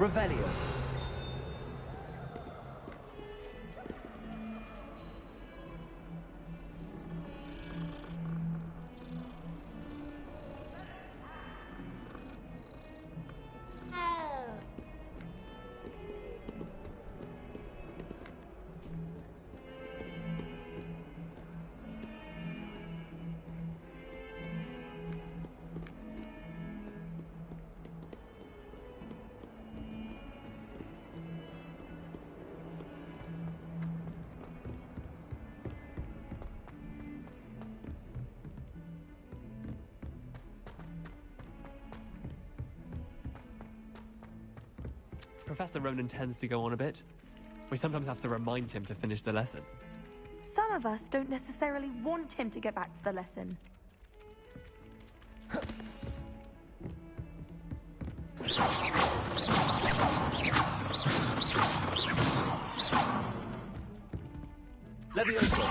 Revelio. Professor Ronan tends to go on a bit. We sometimes have to remind him to finish the lesson. Some of us don't necessarily want him to get back to the lesson. Levioso.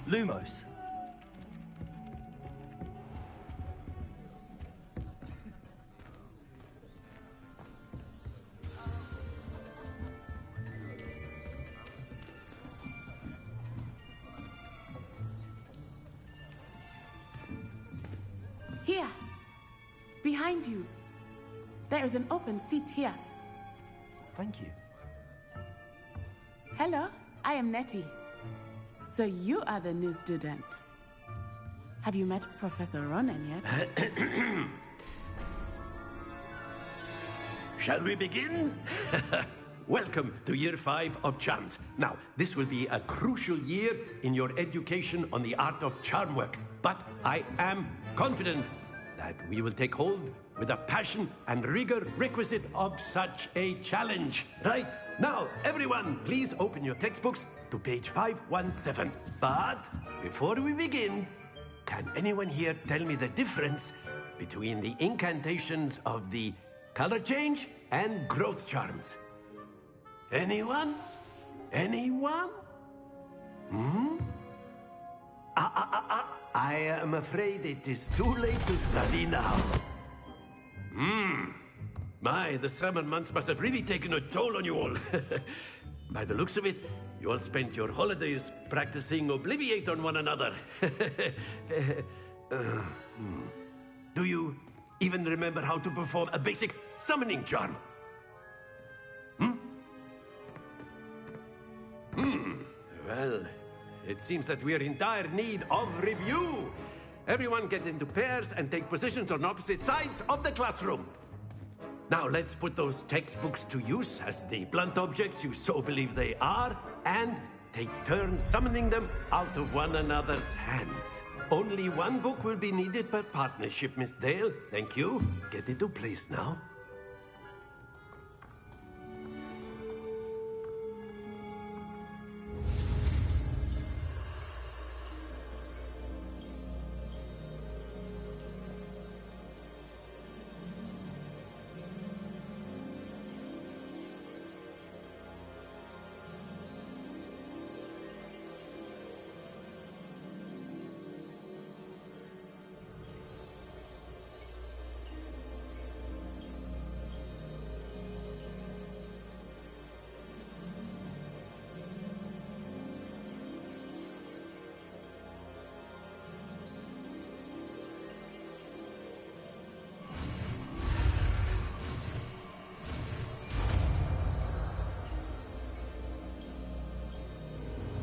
Lumos. Here, behind you. There is an open seat here. Thank you. Hello, I am Nettie. So you are the new student. Have you met Professor Ronan yet? Shall we begin? Welcome to Year 5 of Charms. Now, this will be a crucial year in your education on the art of charm work. But I am confident that we will take hold with the passion and rigor requisite of such a challenge. Right, now, everyone, please open your textbooks to page 517. But before we begin, can anyone here tell me the difference between the incantations of the color change and growth charms? Anyone? Anyone? I am afraid it is too late to study now. My, the summer months must have really taken a toll on you all. By the looks of it, you all spent your holidays practicing Obliviate on one another. Do you even remember how to perform a basic summoning charm? Well, it seems that we are in dire need of review. Everyone get into pairs and take positions on opposite sides of the classroom. Now let's put those textbooks to use as the blunt objects you so believe they are, and take turns summoning them out of one another's hands. Only one book will be needed per partnership, Miss Dale. Thank you. Get into place now.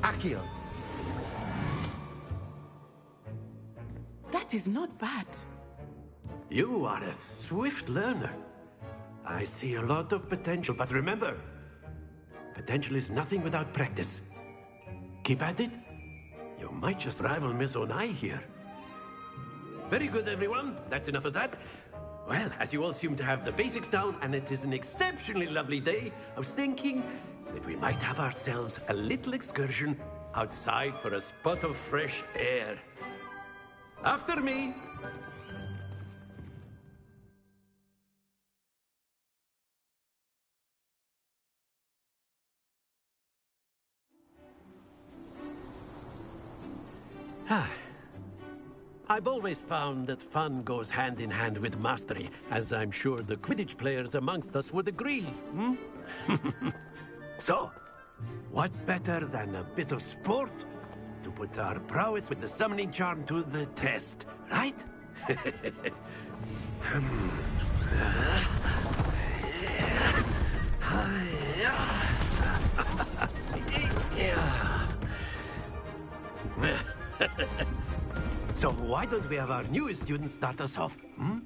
Accio. That is not bad. You are a swift learner. I see a lot of potential, but remember, potential is nothing without practice. Keep at it. You might just rival Miss Onai here. Very good, everyone. That's enough of that. Well, as you all seem to have the basics down, and it is an exceptionally lovely day, I was thinking that we might have ourselves a little excursion outside for a spot of fresh air. After me. I've always found that fun goes hand in hand with mastery, as I'm sure the Quidditch players amongst us would agree. Hmm? So, what better than a bit of sport to put our prowess with the summoning charm to the test, right? So why don't we have our newest student start us off? Hmm?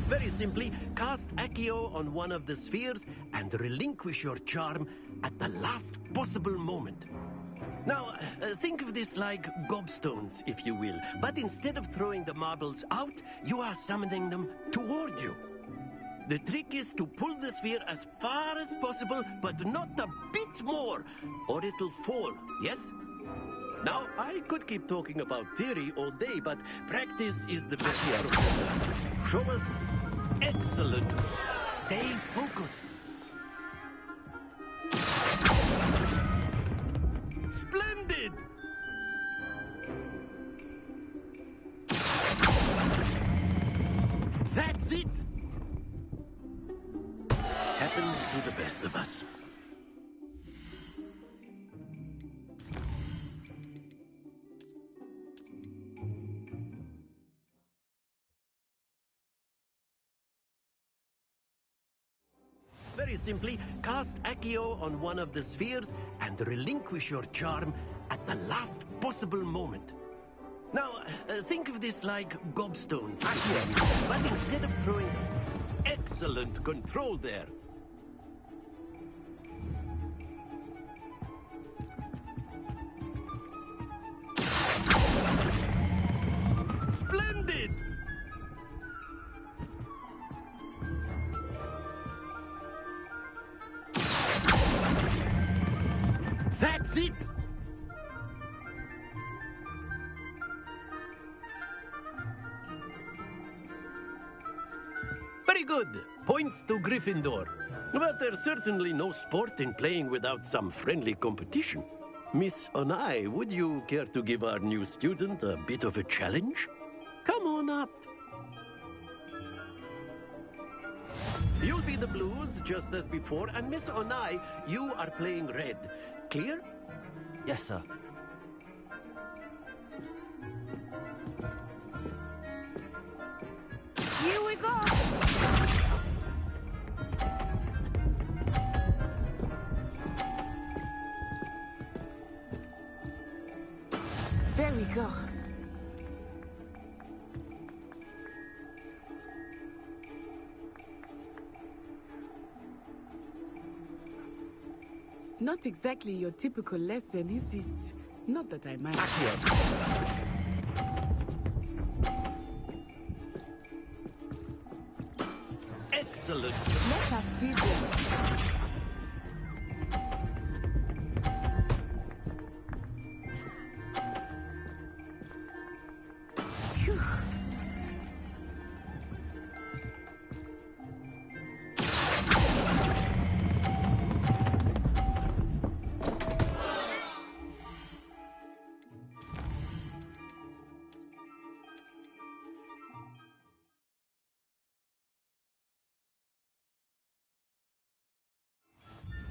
Very simply, cast Accio on one of the spheres and relinquish your charm at the last possible moment. Now, think of this like gobstones, if you will. But instead of throwing the marbles out, you are summoning them toward you. The trick is to pull the sphere as far as possible, but not a bit more, or it'll fall, yes? Now, I could keep talking about theory all day, but practice is the best professor. Show us. Excellent. Stay focused. Splendid! That's it! Happens to the best of us. Very simply, cast Accio on one of the spheres and relinquish your charm at the last possible moment. Now, think of this like gobstones, but instead of throwing... Excellent control there. Splendid! That's it! Very good. Points to Gryffindor. But there's certainly no sport in playing without some friendly competition. Miss Onai, would you care to give our new student a bit of a challenge? Come on up. You'll be the blues, just as before, and Miss Onai, you are playing red. Clear? Yes, sir. Here we go. There we go. Not exactly your typical lesson, is it? Not that I mind. Excellent. Let us see this. Phew.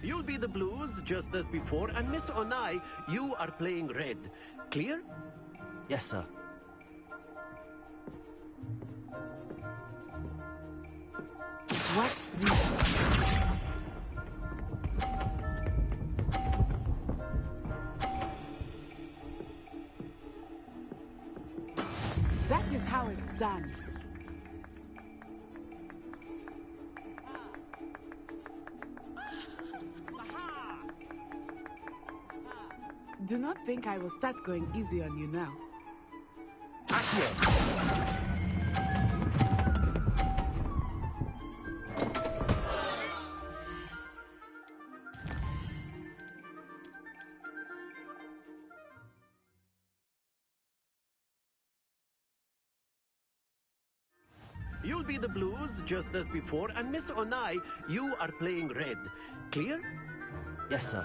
You'll be the blues, just as before, and Miss Onai, you are playing red. Clear? Yes, sir. Watch this. That is how it's done. Do not think I will start going easy on you now. You'll be the blues, just as before, and Miss Onai, you are playing red. clear? Yes, sir.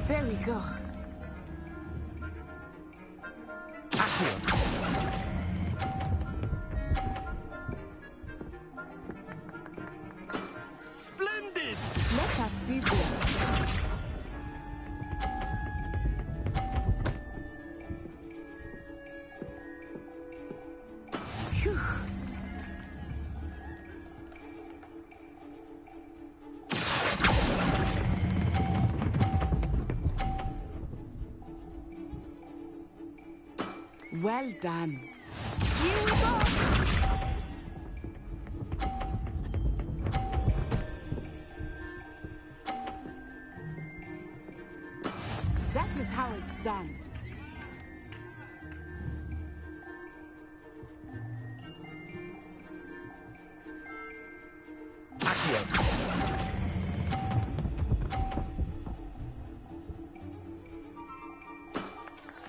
There we go. Splendid! Let us see this. Phew. Well done. Here we go. That is how it's done.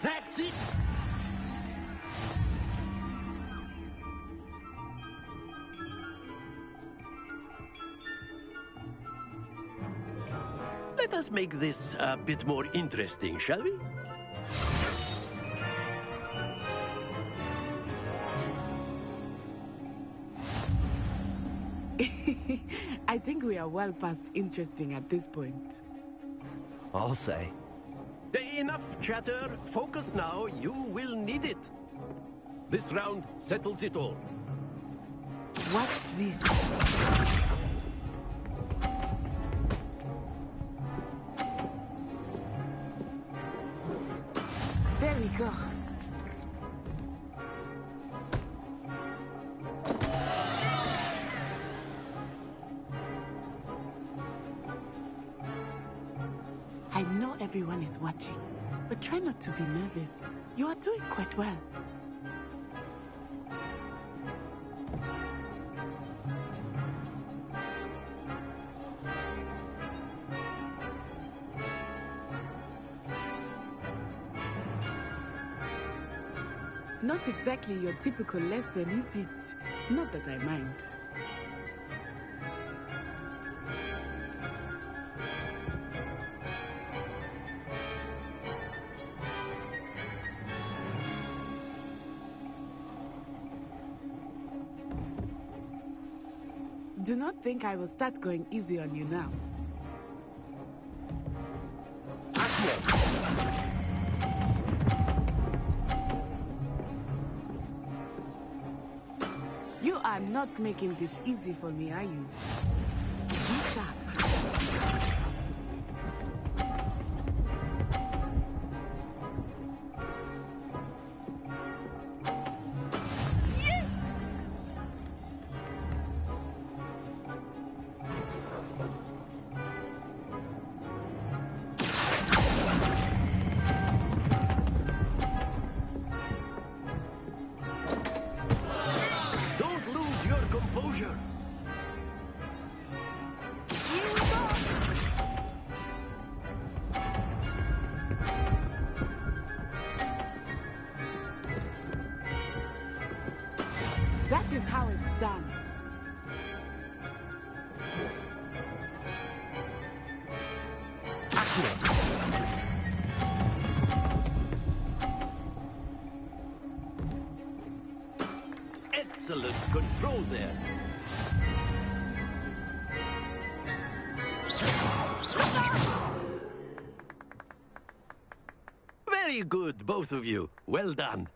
That's it! Let us make this a bit more interesting, shall we? I think we are well past interesting at this point. I'll say. Enough chatter. Focus now. You will need it. This round settles it all. Watch this. There we go. I know everyone is watching, but try not to be nervous. You are doing quite well. Not exactly your typical lesson, is it? Not that I mind. Do not think I will start going easy on you now. You are not making this easy for me, are you? Be sharp. Don't lose your composure. Here we go. That is how it's done. Excellent control there. Very good, both of you. Well done.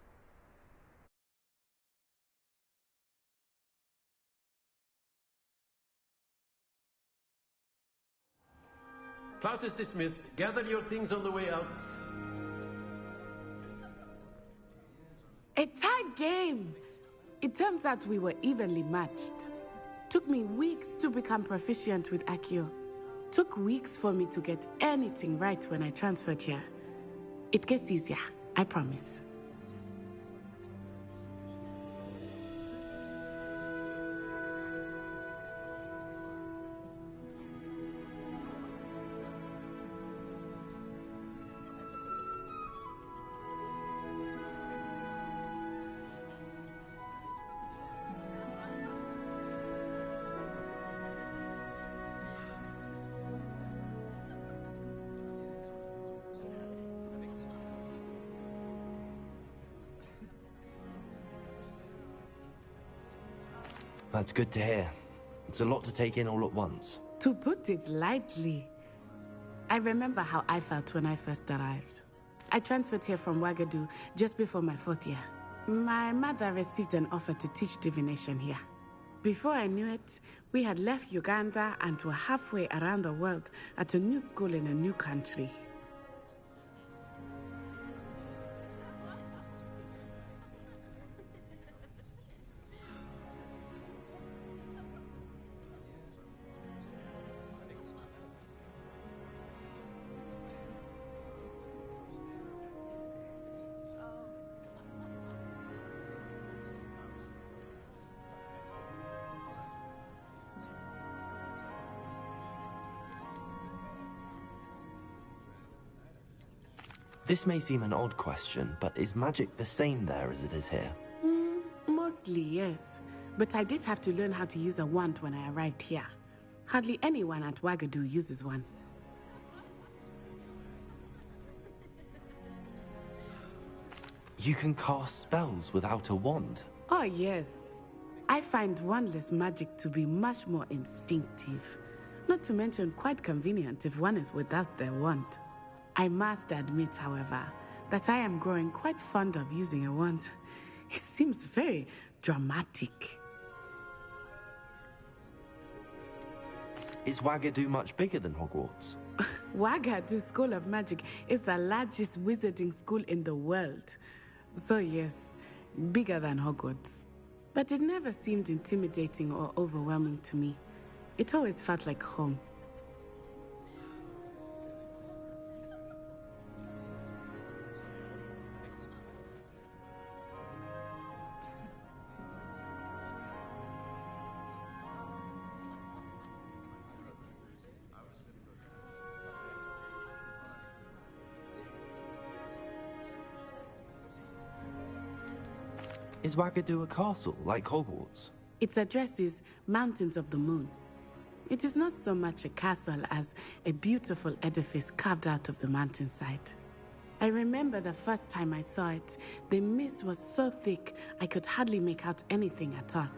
Class is dismissed. Gather your things on the way out. A tight game. It turns out we were evenly matched. Took me weeks to become proficient with Accio. Took weeks for me to get anything right when I transferred here. It gets easier, I promise. That's good to hear. It's a lot to take in all at once. To put it lightly, I remember how I felt when I first arrived. I transferred here from Wagadu just before my 4th year. My mother received an offer to teach divination here. Before I knew it, we had left Uganda and were halfway around the world at a new school in a new country. This may seem an odd question, but is magic the same there as it is here? Mostly, yes. But I did have to learn how to use a wand when I arrived here. Hardly anyone at Wagadu uses one. You can cast spells without a wand? Oh, yes. I find wandless magic to be much more instinctive. Not to mention quite convenient if one is without their wand. I must admit, however, that I am growing quite fond of using a wand. It seems very dramatic. Is Wagadu much bigger than Hogwarts? Wagadu School of Magic is the largest wizarding school in the world. So yes, bigger than Hogwarts. But it never seemed intimidating or overwhelming to me. It always felt like home. Is Wagadu a castle, like Hogwarts? Its address is Mountains of the Moon. It is not so much a castle as a beautiful edifice carved out of the mountainside. I remember the first time I saw it, the mist was so thick I could hardly make out anything at all.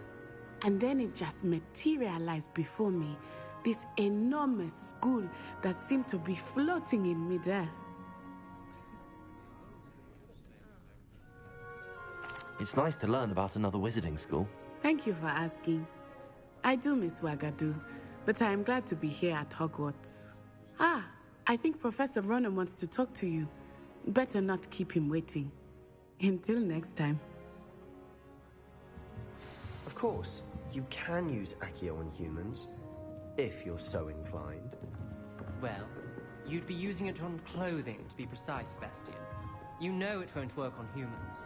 And then it just materialized before me, this enormous school that seemed to be floating in midair. It's nice to learn about another wizarding school. Thank you for asking. I do miss Wagadu, but I am glad to be here at Hogwarts. Ah, I think Professor Ronan wants to talk to you. Better not keep him waiting. Until next time. Of course, you can use Accio on humans, if you're so inclined. Well, you'd be using it on clothing, to be precise, Sebastian. You know it won't work on humans.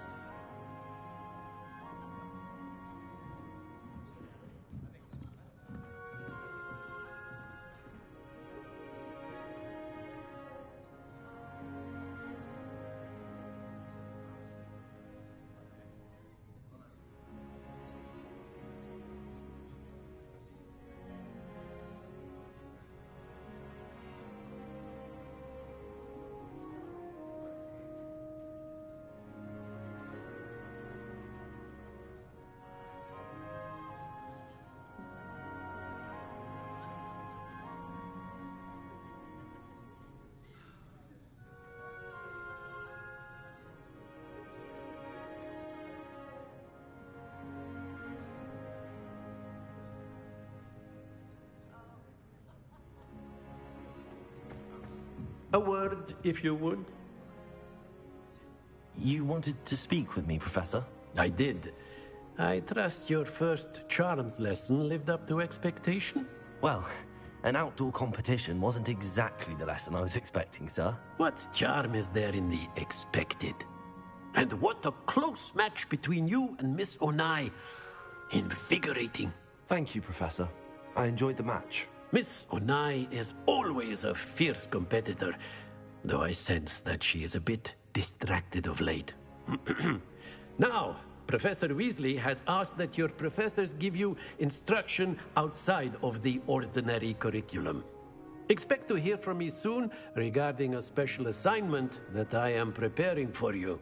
A word, if you would. You wanted to speak with me, Professor? I did. I trust your first charms lesson lived up to expectation? Well, an outdoor competition wasn't exactly the lesson I was expecting, sir. What charm is there in the expected? And what a close match between you and Miss Onai. Invigorating. Thank you, Professor. I enjoyed the match. Miss Onai is always a fierce competitor, though I sense that she is a bit distracted of late. Now, Professor Weasley has asked that your professors give you instruction outside of the ordinary curriculum. Expect to hear from me soon regarding a special assignment that I am preparing for you.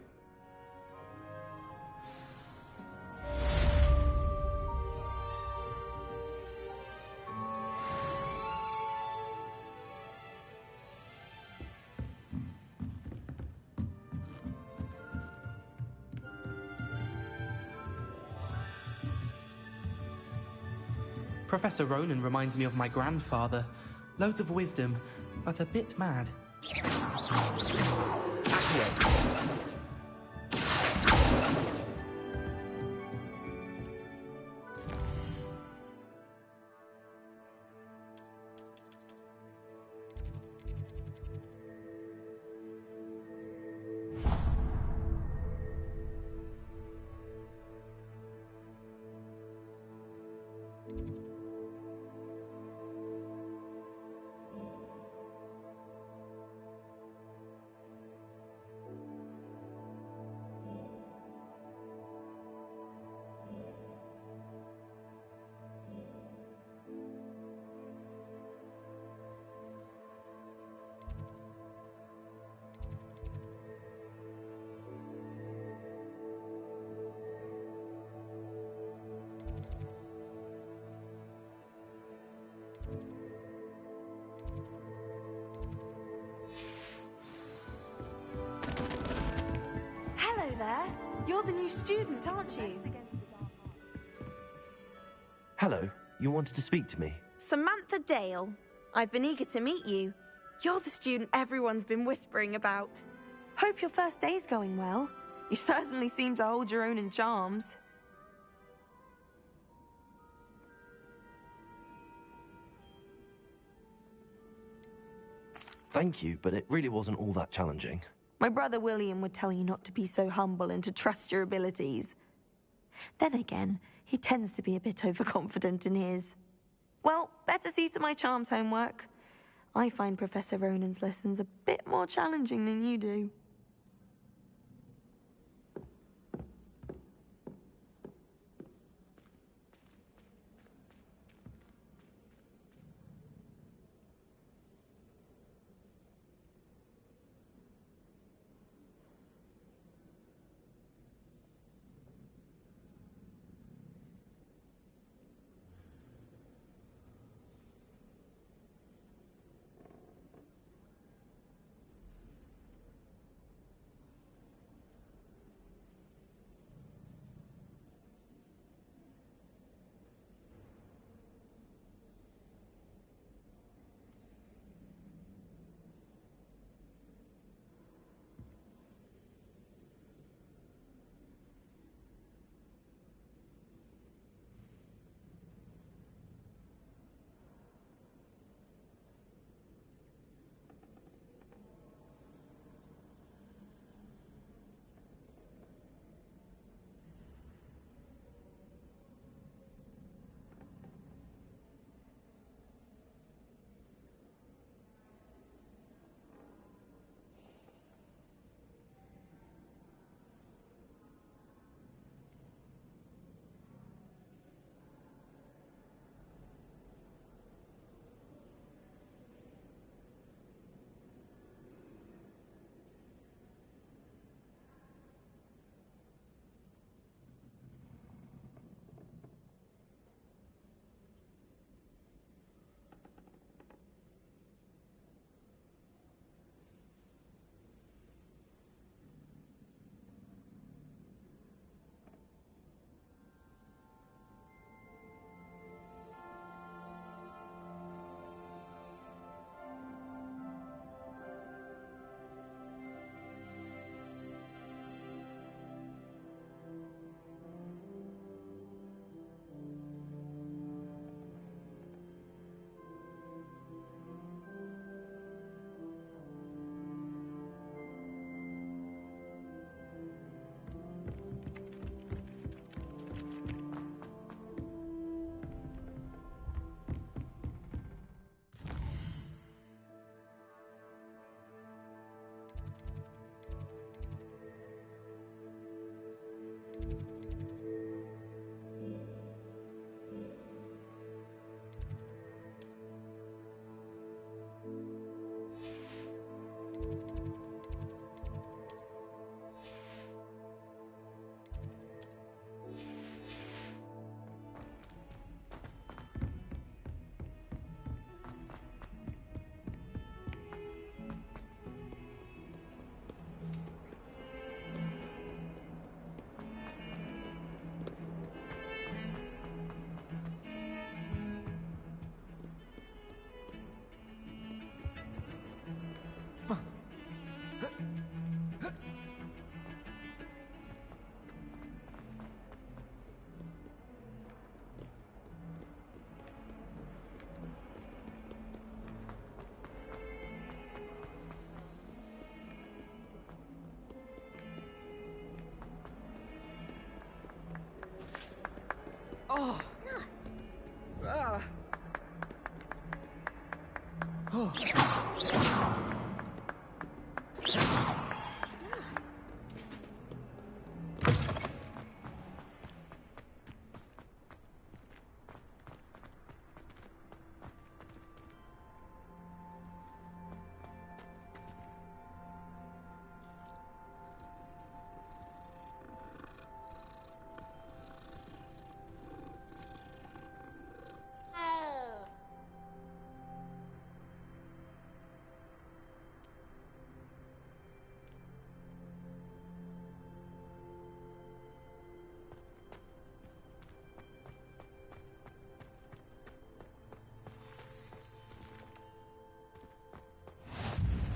Professor Ronan reminds me of my grandfather. Loads of wisdom, but a bit mad. Hello there. You're the new student, aren't you? Hello, you wanted to speak to me? Samantha Dale. I've been eager to meet you. You're the student everyone's been whispering about. Hope your first day's going well. You certainly seem to hold your own in charms. Thank you, but it really wasn't all that challenging. My brother William would tell you not to be so humble and to trust your abilities. Then again, he tends to be a bit overconfident in his. Well, better see to my charms homework. I find Professor Ronan's lessons a bit more challenging than you do.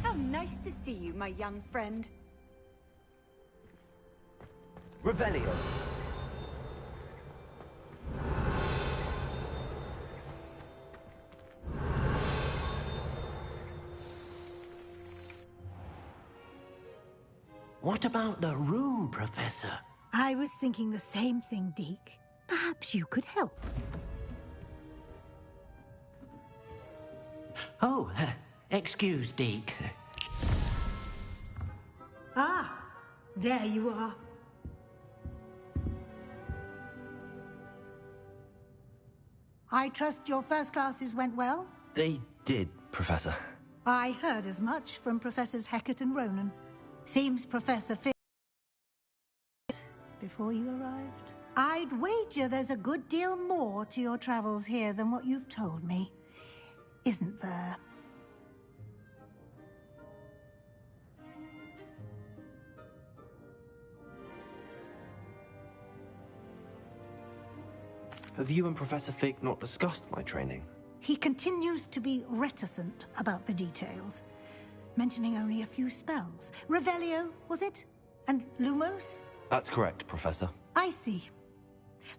How nice to see you, my young friend. Revelio. What about the room, Professor? I was thinking the same thing, Deke. Perhaps you could help. Oh, excuse, Deke. Ah, there you are. I trust your first classes went well? They did, Professor. I heard as much from Professors Hecat and Ronan. Seems Professor Fig before you arrived. I'd wager there's a good deal more to your travels here than what you've told me. Isn't there? Have you and Professor Fig not discussed my training? He continues to be reticent about the details, mentioning only a few spells. Revelio, was it? And Lumos? That's correct, Professor. I see.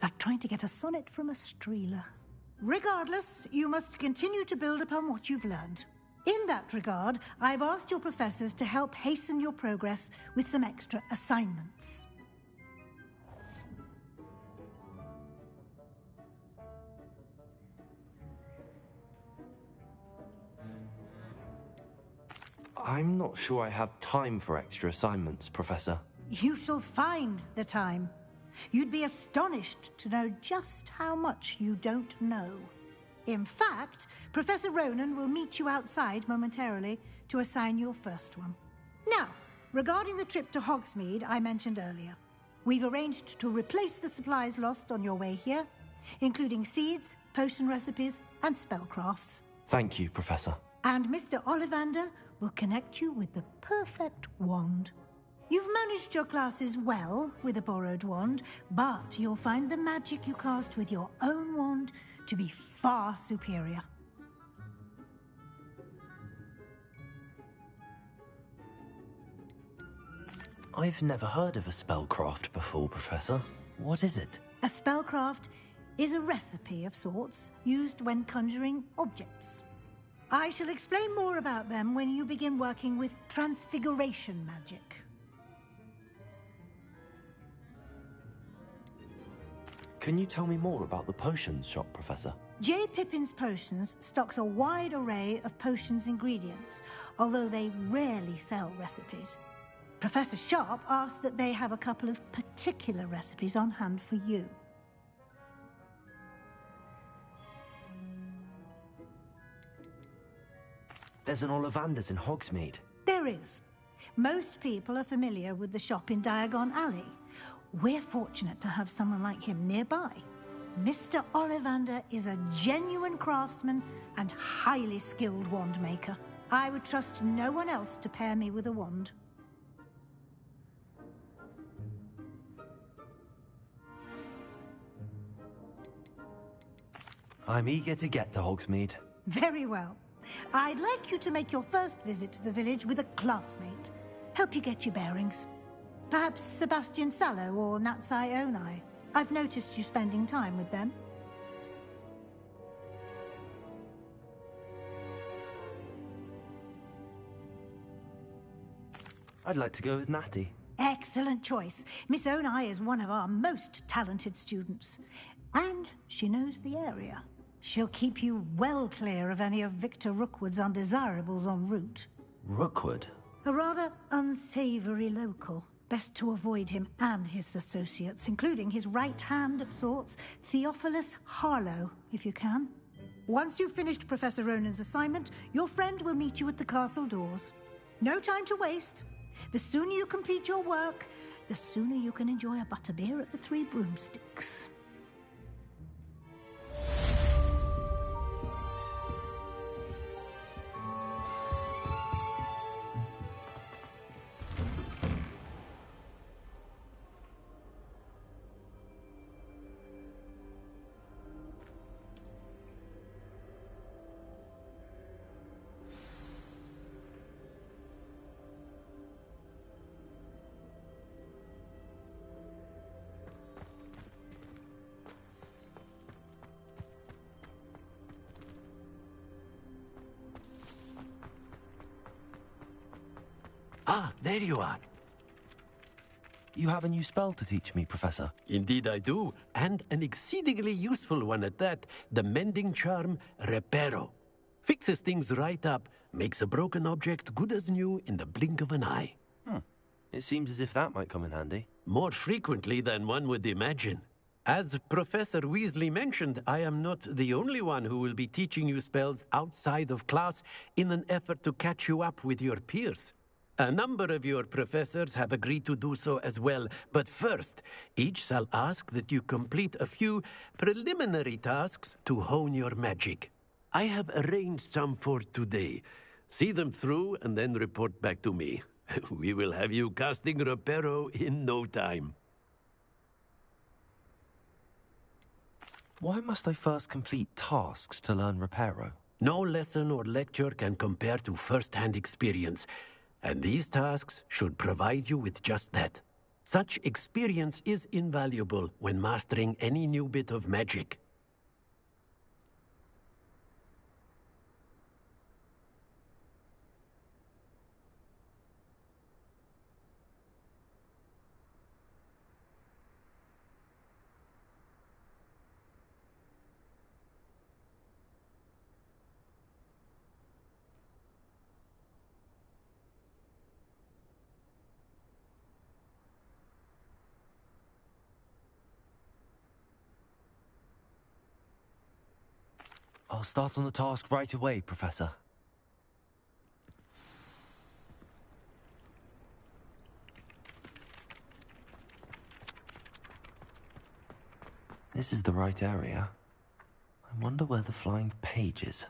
Like trying to get a sonnet from a streeler. Regardless, you must continue to build upon what you've learned. In that regard, I've asked your professors to help hasten your progress with some extra assignments. I'm not sure I have time for extra assignments, Professor. You shall find the time. You'd be astonished to know just how much you don't know. In fact, Professor Ronan will meet you outside momentarily to assign your first one. Now, regarding the trip to Hogsmeade I mentioned earlier, we've arranged to replace the supplies lost on your way here, including seeds, potion recipes, and spellcrafts. Thank you, Professor. And Mr. Ollivander will connect you with the perfect wand. You've managed your classes well with a borrowed wand, but you'll find the magic you cast with your own wand to be far superior. I've never heard of a spellcraft before, Professor. What is it? A spellcraft is a recipe of sorts used when conjuring objects. I shall explain more about them when you begin working with transfiguration magic. Can you tell me more about the potions shop, Professor? J. Pippin's Potions stocks a wide array of potions ingredients, although they rarely sell recipes. Professor Sharp asked that they have a couple of particular recipes on hand for you. There's an Ollivander's in Hogsmeade. There is. Most people are familiar with the shop in Diagon Alley. We're fortunate to have someone like him nearby. Mr. Ollivander is a genuine craftsman and highly skilled wand maker. I would trust no one else to pair me with a wand. I'm eager to get to Hogsmeade. Very well. I'd like you to make your first visit to the village with a classmate. Help you get your bearings. Perhaps Sebastian Sallow or Natsai Onai. I've noticed you spending time with them. I'd like to go with Natty. Excellent choice. Miss Onai is one of our most talented students. And she knows the area. She'll keep you well clear of any of Victor Rookwood's undesirables en route. Rookwood? A rather unsavory local. Best to avoid him and his associates, including his right hand of sorts, Theophilus Harlow, if you can. Once you've finished Professor Ronan's assignment, your friend will meet you at the castle doors. No time to waste. The sooner you complete your work, the sooner you can enjoy a butterbeer at the Three Broomsticks. Ah, there you are. You have a new spell to teach me, Professor. Indeed I do, and an exceedingly useful one at that. The mending charm, Reparo. Fixes things right up, makes a broken object good as new in the blink of an eye. It seems as if that might come in handy. More frequently than one would imagine. As Professor Weasley mentioned, I am not the only one who will be teaching you spells outside of class in an effort to catch you up with your peers. A number of your professors have agreed to do so as well, but first, each shall ask that you complete a few preliminary tasks to hone your magic. I have arranged some for today. See them through and then report back to me. We will have you casting Reparo in no time. Why must I first complete tasks to learn Reparo? No lesson or lecture can compare to first-hand experience. And these tasks should provide you with just that. Such experience is invaluable when mastering any new bit of magic. I'll start on the task right away, Professor. This is the right area. I wonder where the flying page is.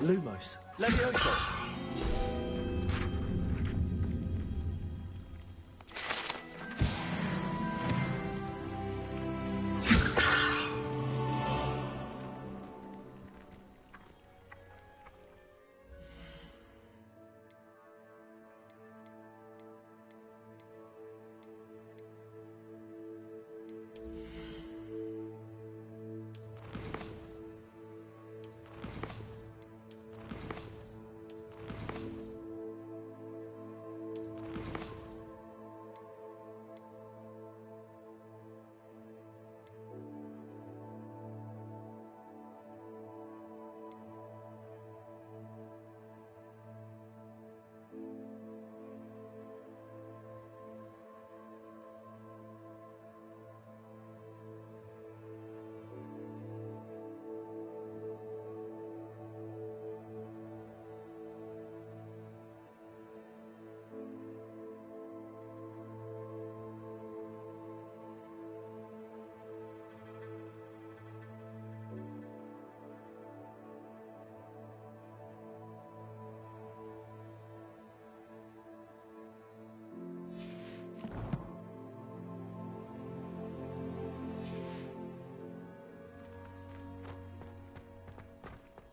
Lumos. Levioso.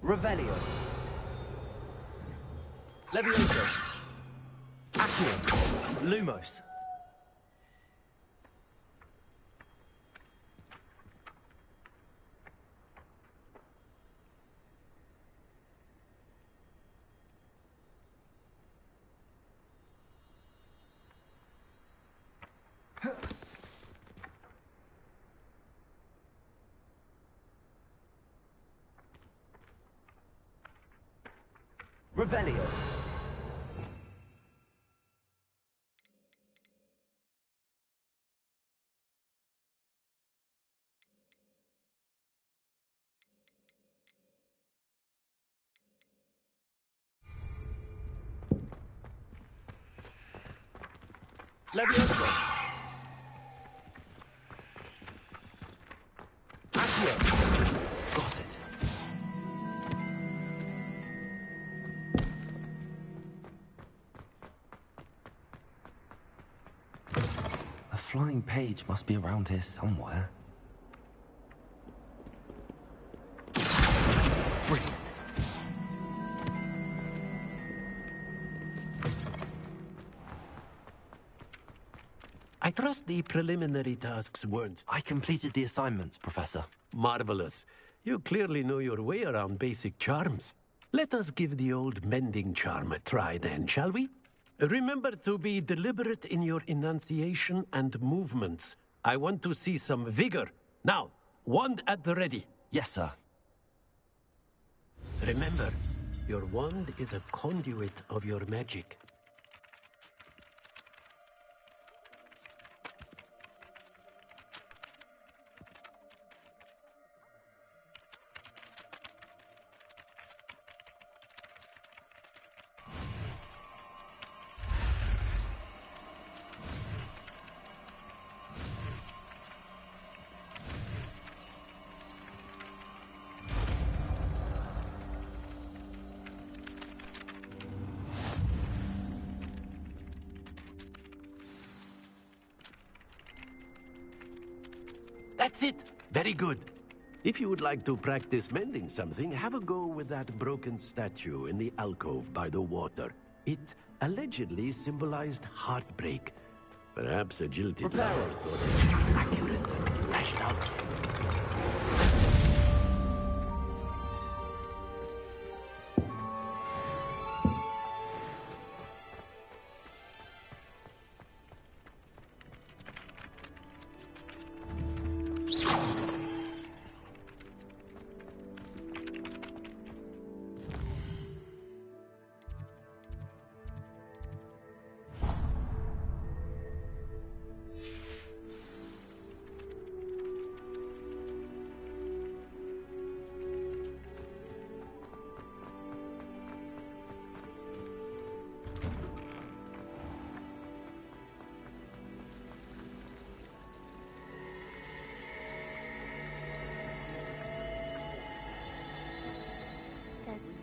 Revelio. Levioso. Accio. Lumos. Revelio. Levioso. Accio. Got it. A flying page must be around here somewhere. Brilliant. I trust the preliminary tasks weren't... I completed the assignments, Professor. Marvelous. You clearly know your way around basic charms. Let us give the old mending charm a try then, shall we? Remember to be deliberate in your enunciation and movements. I want to see some vigor. Now, wand at the ready. Yes, sir. Remember, your wand is a conduit of your magic. That's it. Very good. If you would like to practice mending something, have a go with that broken statue in the alcove by the water. It allegedly symbolized heartbreak. Perhaps a jilted lover thought it accurate and lashed out.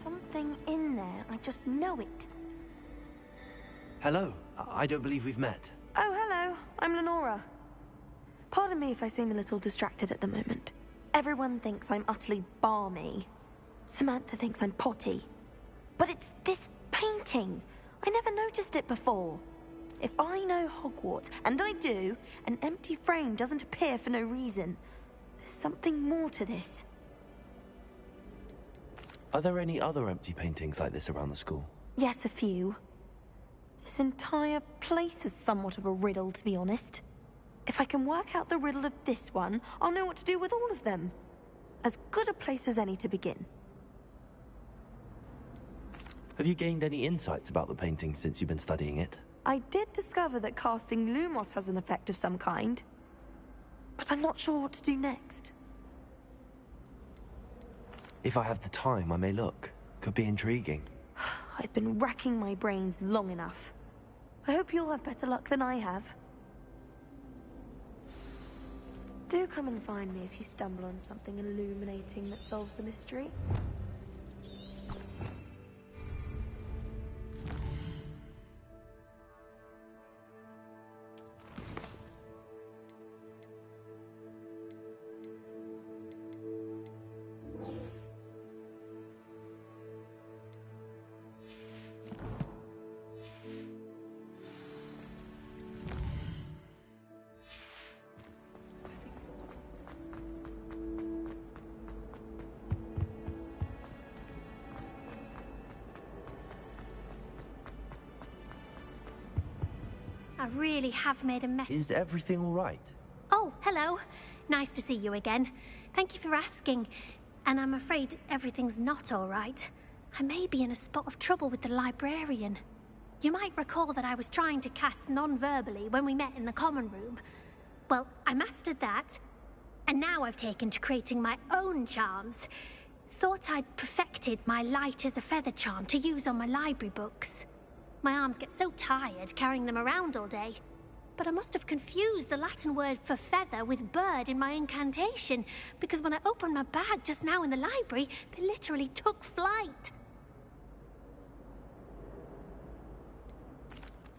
Something in there. I just know it. Hello. I don't believe we've met. Oh, hello. I'm Lenora. Pardon me if I seem a little distracted at the moment. Everyone thinks I'm utterly balmy. Samantha thinks I'm potty. But it's this painting. I never noticed it before. If I know Hogwarts, and I do, an empty frame doesn't appear for no reason. There's something more to this. Are there any other empty paintings like this around the school? Yes, a few. This entire place is somewhat of a riddle, to be honest. If I can work out the riddle of this one, I'll know what to do with all of them. As good a place as any to begin. Have you gained any insights about the painting since you've been studying it? I did discover that casting Lumos has an effect of some kind. But I'm not sure what to do next. If I have the time, I may look. Could be intriguing. I've been racking my brains long enough. I hope you'll have better luck than I have. Do come and find me if you stumble on something illuminating that solves the mystery. really have made a mess. Is everything all right? Oh, hello. Nice to see you again. Thank you for asking. And I'm afraid everything's not all right. I may be in a spot of trouble with the librarian. You might recall that I was trying to cast non-verbally when we met in the common room. Well, I mastered that, and now I've taken to creating my own charms. Thought I'd perfected my light as a feather charm to use on my library books. My arms get so tired carrying them around all day. But I must have confused the Latin word for feather with bird in my incantation, because when I opened my bag just now in the library, they literally took flight.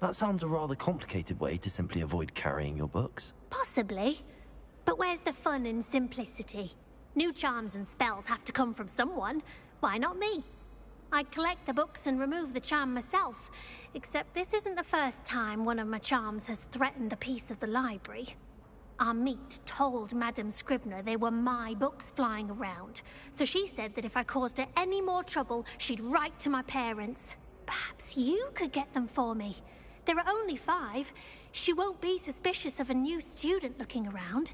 That sounds a rather complicated way to simply avoid carrying your books. Possibly. But where's the fun in simplicity? New charms and spells have to come from someone. Why not me? I'd collect the books and remove the charm myself, except this isn't the first time one of my charms has threatened the peace of the library. Our meet told Madame Scribner they were my books flying around, so she said that if I caused her any more trouble, she'd write to my parents. Perhaps you could get them for me. There are only 5. She won't be suspicious of a new student looking around.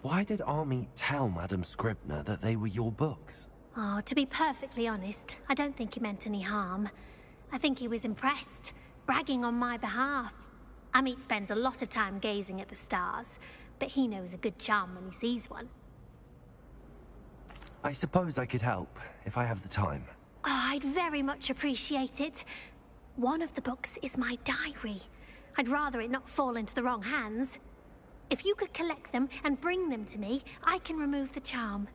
Why did Army tell Madame Scribner that they were your books? Oh, to be perfectly honest, I don't think he meant any harm. I think he was impressed, bragging on my behalf. Amit spends a lot of time gazing at the stars, but he knows a good charm when he sees one. I suppose I could help, if I have the time. Oh, I'd very much appreciate it. One of the books is my diary. I'd rather it not fall into the wrong hands. If you could collect them and bring them to me, I can remove the charm.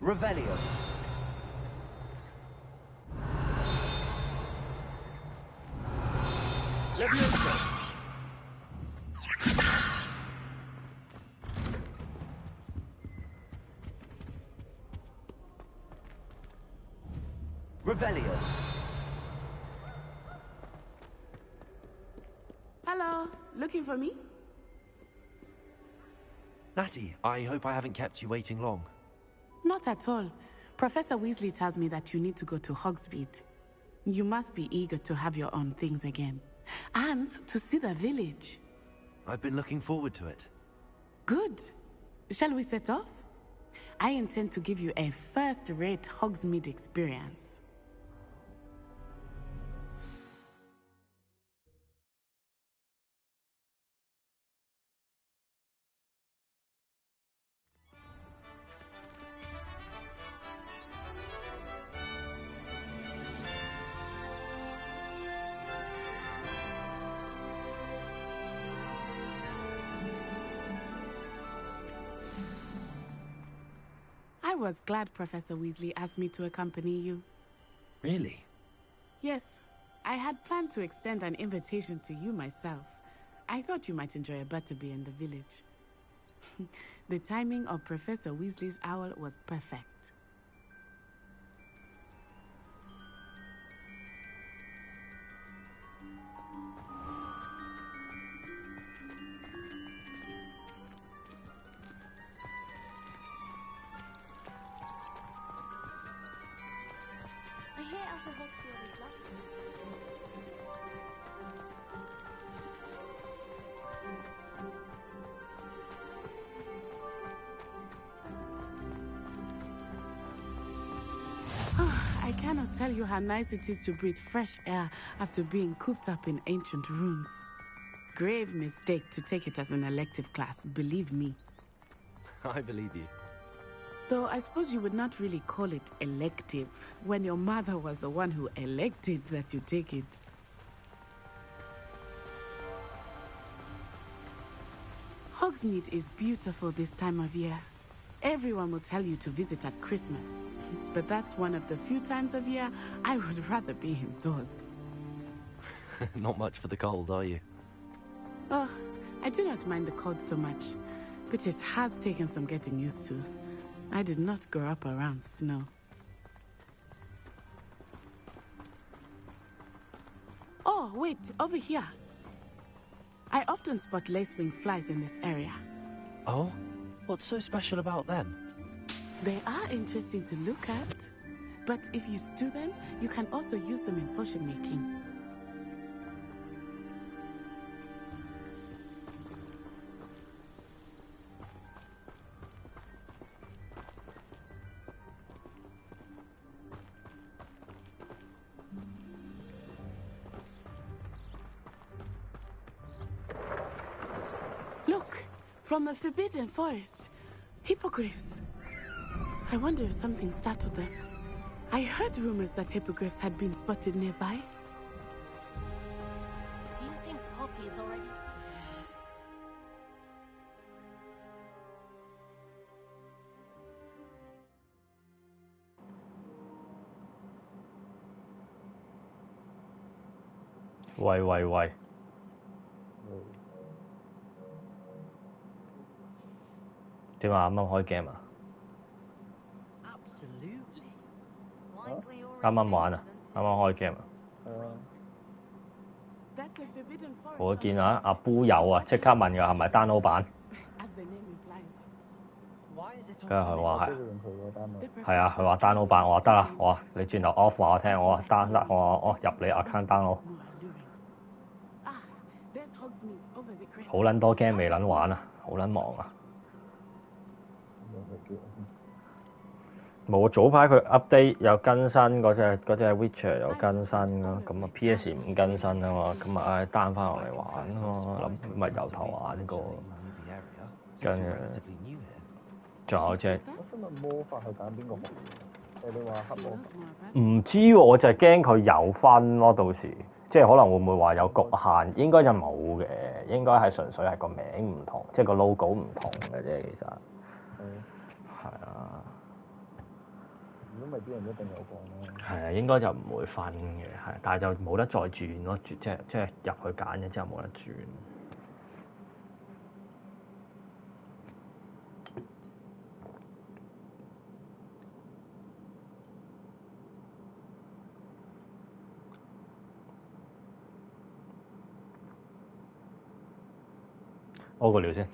Revelio. Leviosa. Revelio. Hello, looking for me? Natty, I hope I haven't kept you waiting long. Not at all. Professor Weasley tells me that you need to go to Hogsmeade. You must be eager to have your own things again. And to see the village. I've been looking forward to it. Good. Shall we set off? I intend to give you a first-rate Hogsmeade experience. I was glad Professor Weasley asked me to accompany you. Really? Yes, I had planned to extend an invitation to you myself. I thought you might enjoy a butterbeer in the village. The timing of Professor Weasley's owl was perfect. I cannot tell you how nice it is to breathe fresh air after being cooped up in ancient ruins. Grave mistake to take it as an elective class, believe me. I believe you. Though I suppose you would not really call it elective when your mother was the one who elected that you take it. Hogsmeade is beautiful this time of year. Everyone will tell you to visit at Christmas, but that's one of the few times of year I would rather be indoors. Not much for the cold, are you? Oh, I do not mind the cold so much, but it has taken some getting used to. I did not grow up around snow. Oh, wait, over here. I often spot lacewing flies in this area. Oh? What's so special about them? They are interesting to look at, but if you stew them, you can also use them in potion making. Look, from the Forbidden Forest, hippogriffs. I wonder if something startled them. I heard rumors that hippogriffs had been spotted nearby. You think Poppy is already...喂喂喂！點啊？啱啱開 game 啊？啱啱玩啊？啱啱開 game 啊？我見阿姑有啊，即刻問佢係咪 download 版？跟住佢話係啊，佢話 download 版，我話得啦，我話你轉頭 off 話我聽，我話 down 得，我入你 account download。好撚多 game 未撚玩啊，好撚忙啊！冇早排佢 update 有更新嗰隻 Witcher 有更新咯，咁啊 PS 唔更新啊嘛，咁啊單翻落嚟玩咯，諗咪由頭玩過，跟住仲有隻。今日魔法係揀邊個學？你話黑魔法？唔知喎，我就係驚佢有分咯，到時即係可能會唔會話有局限？應該就冇嘅，應該係純粹係個名唔同，即係個 logo 唔同嘅啫，其實。係啊。如果咪啲人一定有講咯。係啊，應該就唔會分嘅，係，但係就冇得再轉咯，即係入去揀嘅之後冇得轉。屙個尿先。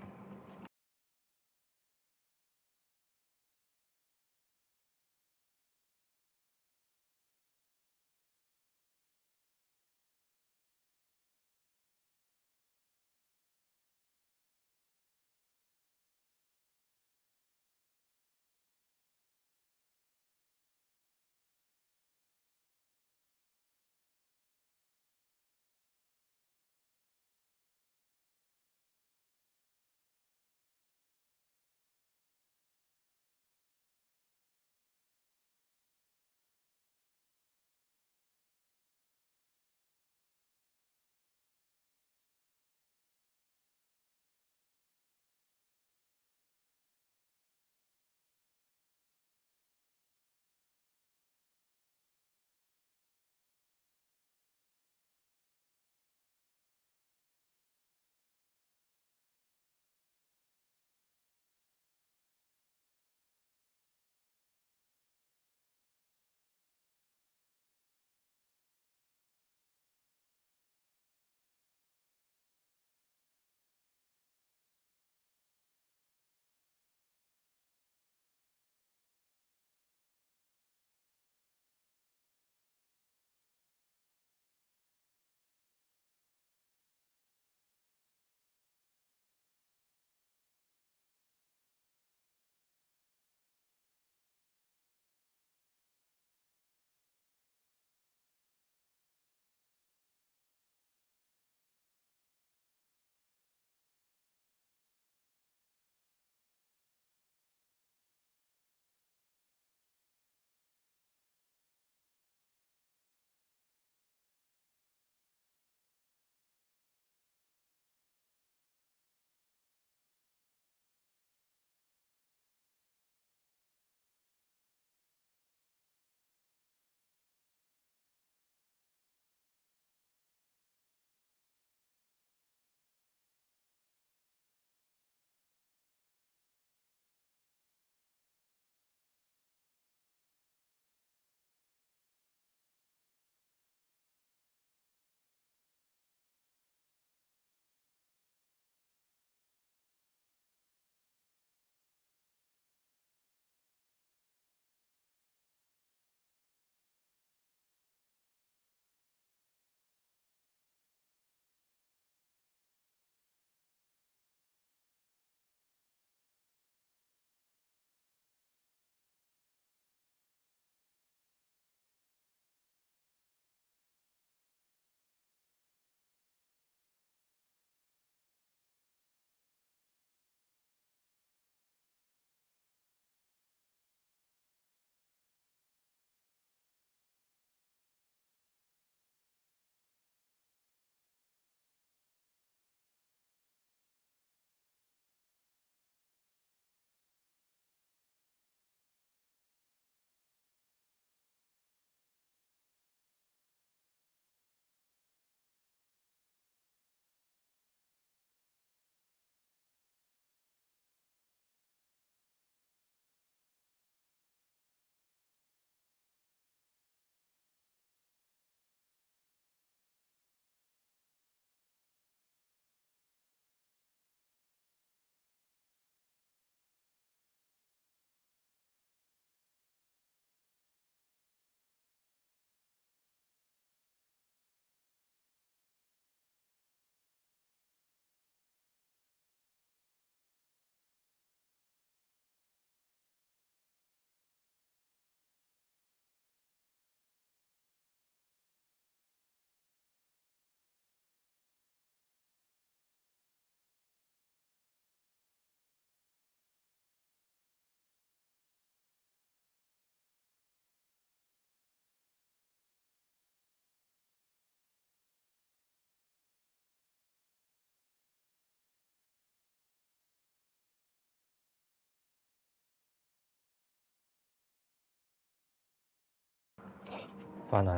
翻嚟。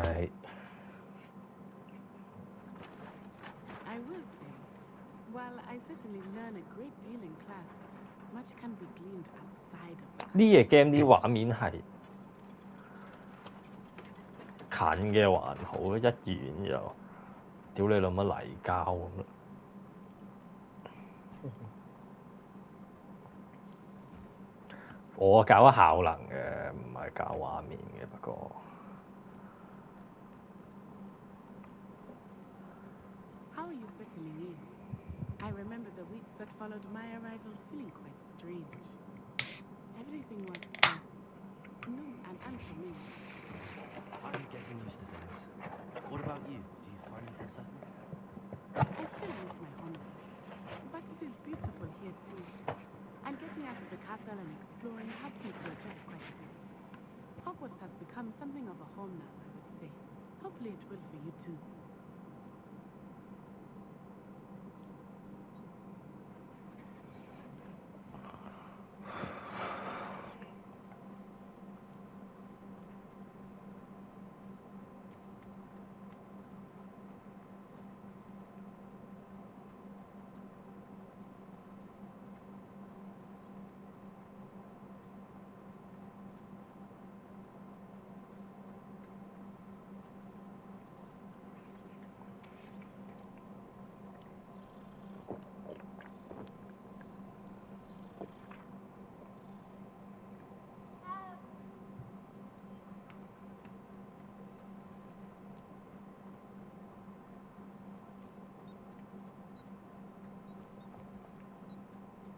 I will say, while I certainly learn a great deal in class, much can be gleaned outside of the 呢嘢 game 啲畫面係近嘅還好，一遠就屌你老乜泥膠咁啦。我搞效能嘅，唔係搞畫面嘅，不過。How are you settling in? I remember the weeks that followed my arrival feeling quite strange. Everything was so new and unfamiliar. I'm getting used to things. What about you? Do you finally feel settled? I still miss my homeland, but it is beautiful here too. And getting out of the castle and exploring helped me to adjust quite a bit. Hogwarts has become something of a home now, I would say. Hopefully it will for you too.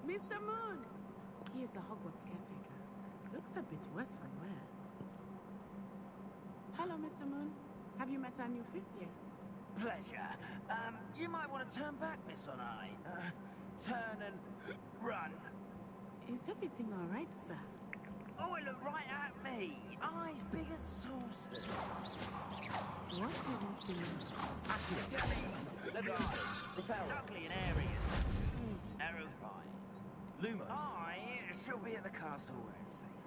Mr. Moon! He is the Hogwarts caretaker. Looks a bit worse for wear. Hello, Mr. Moon. Have you met our new fifth year? Pleasure. You might want to turn back, Miss Onai. Turn and run. Is everything all right, sir? Oh, it looked right at me. Eyes big as saucers. What did Mr. Moon? Academic. Ugly and arrogant. Terrifying. Lumos. She'll be at the castle where it's safe.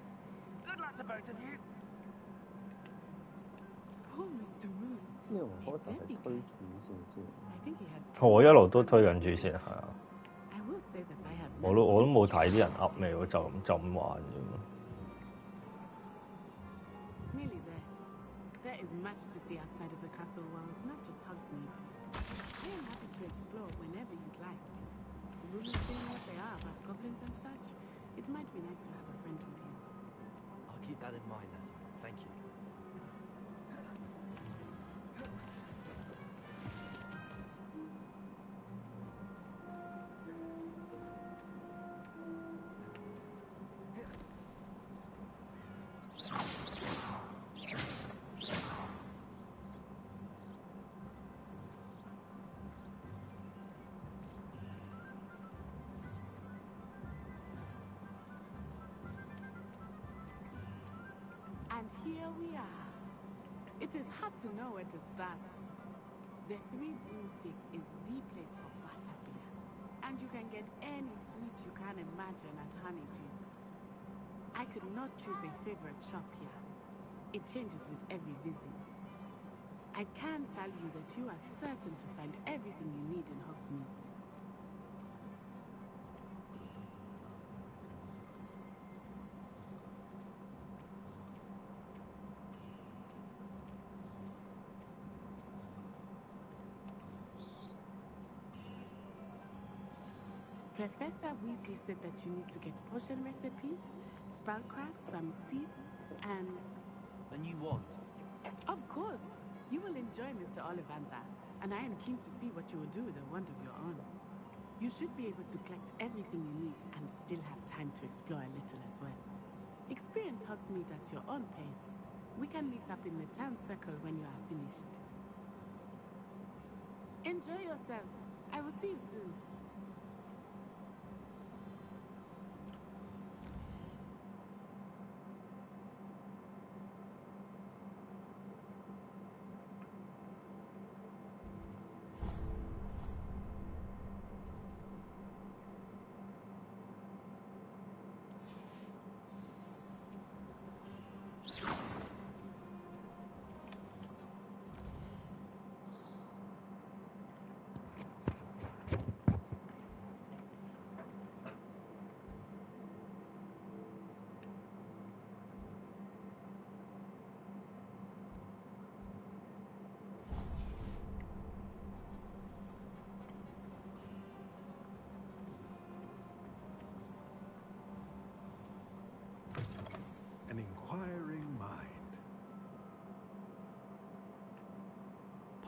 Good luck to both of you. Poor Mr. Moon. 呢個可能係推主線先。 I think he had 我一路都推緊主線，係啊。 I will say that I have 我都冇睇啲人噏咩喎，就咁玩啫嘛。 Nearly there. There is much to see outside of the castle walls, not just Hogsmeade. I am happy to explore whenever you'd like. Rumors saying what they are about goblins and such. It might be nice to have a friend with you. I'll keep that in mind, Natty. Thank you. And here we are. It is hard to know where to start. The Three Broomsticks is the place for butterbeer. And you can get any sweet you can imagine at Honeydukes. I could not choose a favorite shop here. It changes with every visit. I can tell you that you are certain to find everything you need in Hogsmeade. Professor Weasley said that you need to get potion recipes, spellcraft, some seeds, and... A new wand? Of course! You will enjoy Mr. Ollivander, and I am keen to see what you will do with a wand of your own. You should be able to collect everything you need and still have time to explore a little as well. Experience Hogsmeade at your own pace. We can meet up in the town circle when you are finished. Enjoy yourself. I will see you soon.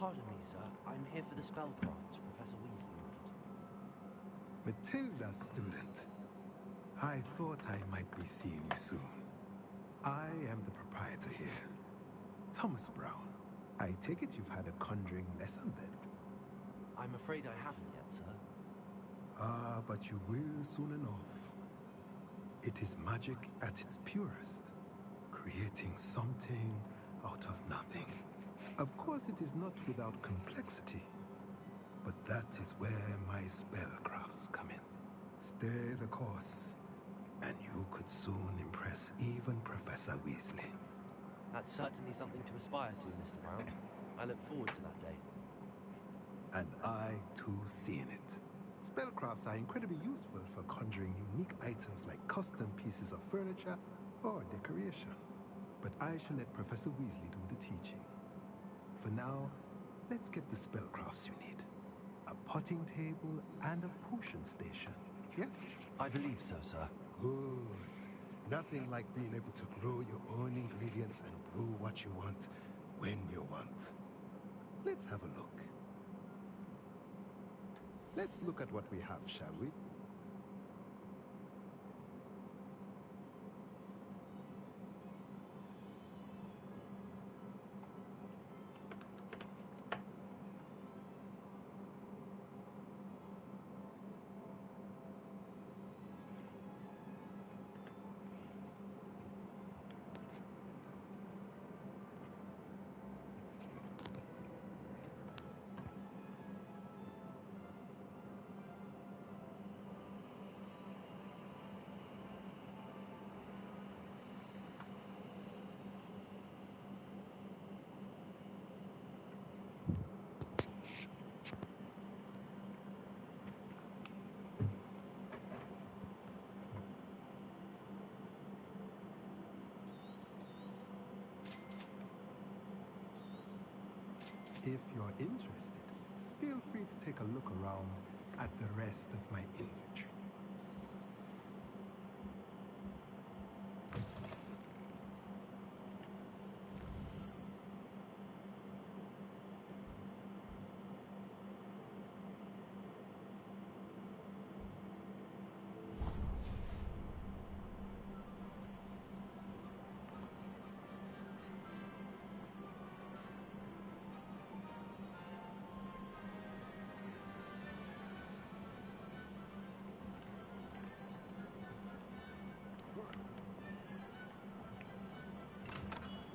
Pardon me, sir. I'm here for the spellcrafts Professor Weasley ordered. Matilda's student. I thought I might be seeing you soon. I am the proprietor here, Thomas Brown. I take it you've had a conjuring lesson then? I'm afraid I haven't yet, sir. Ah, but you will soon enough. It is magic at its purest, creating something out of nothing. Of course, it is not without complexity, but that is where my spellcrafts come in. Stay the course, and you could soon impress even Professor Weasley. That's certainly something to aspire to, Mr. Brown. I look forward to that day. And I, too, see in it. Spellcrafts are incredibly useful for conjuring unique items like custom pieces of furniture or decoration. But I shall let Professor Weasley do the teaching. For now, let's get the spellcrafts you need. A potting table and a potion station, yes? I believe so, sir. Good. Nothing like being able to grow your own ingredients and brew what you want when you want. Let's have a look. Let's look at what we have, shall we? If you're interested, feel free to take a look around at the rest of my inventory.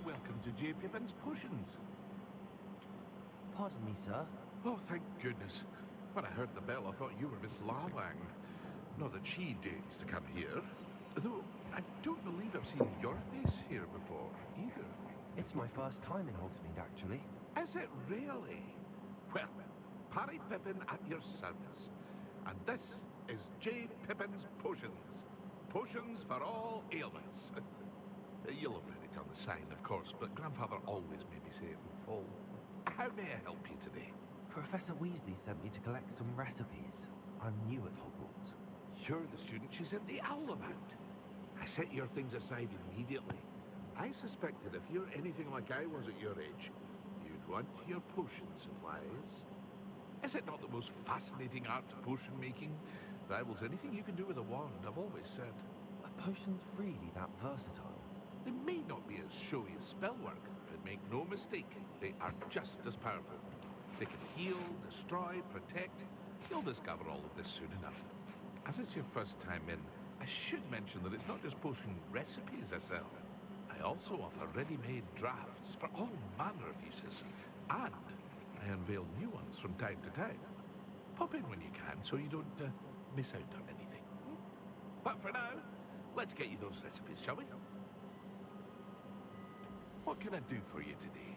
Welcome to J. Pippin's Potions. Pardon me, sir. Oh, thank goodness. When I heard the bell, I thought you were Miss Lawang. Not that she deigns to come here. Though, I don't believe I've seen your face here before, either. It's my first time in Hogsmeade, actually. Is it really? Well, Parry Pippin at your service. And this is J. Pippin's Potions. Potions for all ailments. You'll have read it on the sign, of course, but Grandfather always made me say it in full. How may I help you today? Professor Weasley sent me to collect some recipes. I'm new at Hogwarts. You're the student she sent the owl about. I set your things aside immediately. I suspected if you're anything like I was at your age, you'd want your potion supplies. Is it not the most fascinating art, potion making? Rivals anything you can do with a wand, I've always said. Are potions really that versatile? They may not be as showy as spellwork, but make no mistake, they are just as powerful. They can heal, destroy, protect. You'll discover all of this soon enough. As it's your first time in, I should mention that it's not just potion recipes I sell. I also offer ready-made drafts for all manner of uses, and I unveil new ones from time to time. Pop in when you can so you don't miss out on anything. But for now, let's get you those recipes, shall we? What can I do for you today?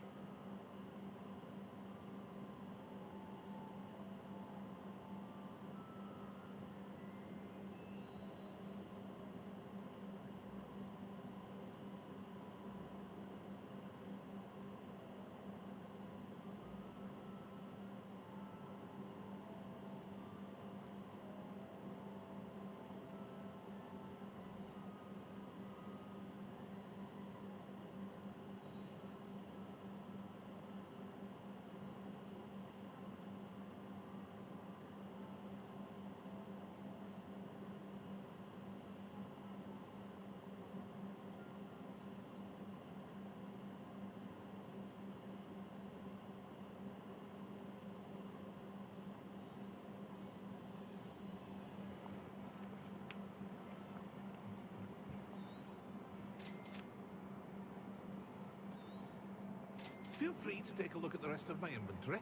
feel free to take a look at the rest of my inventory.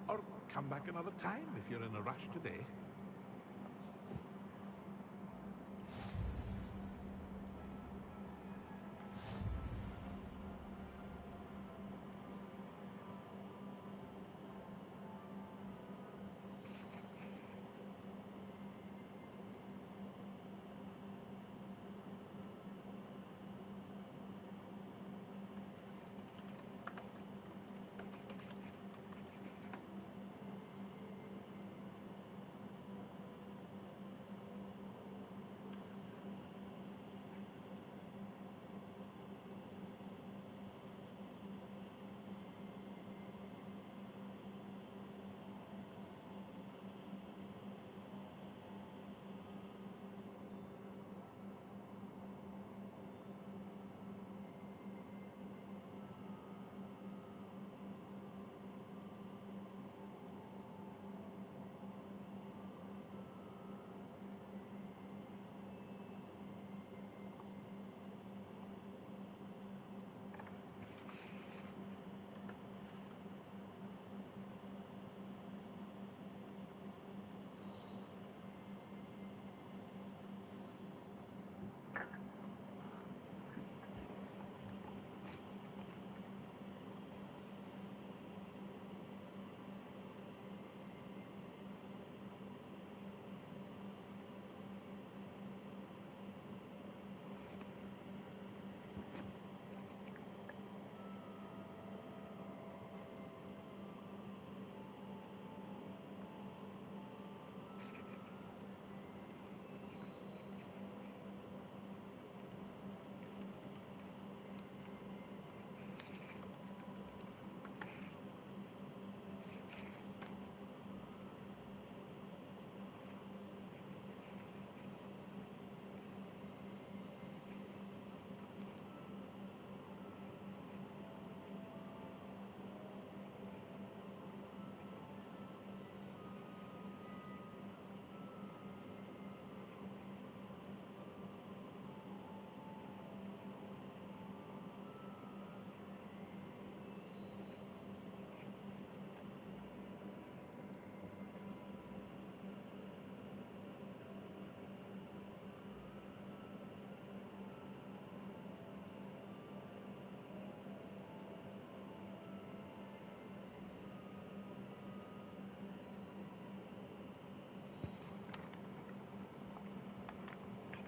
Or come back another time if you're in a rush today.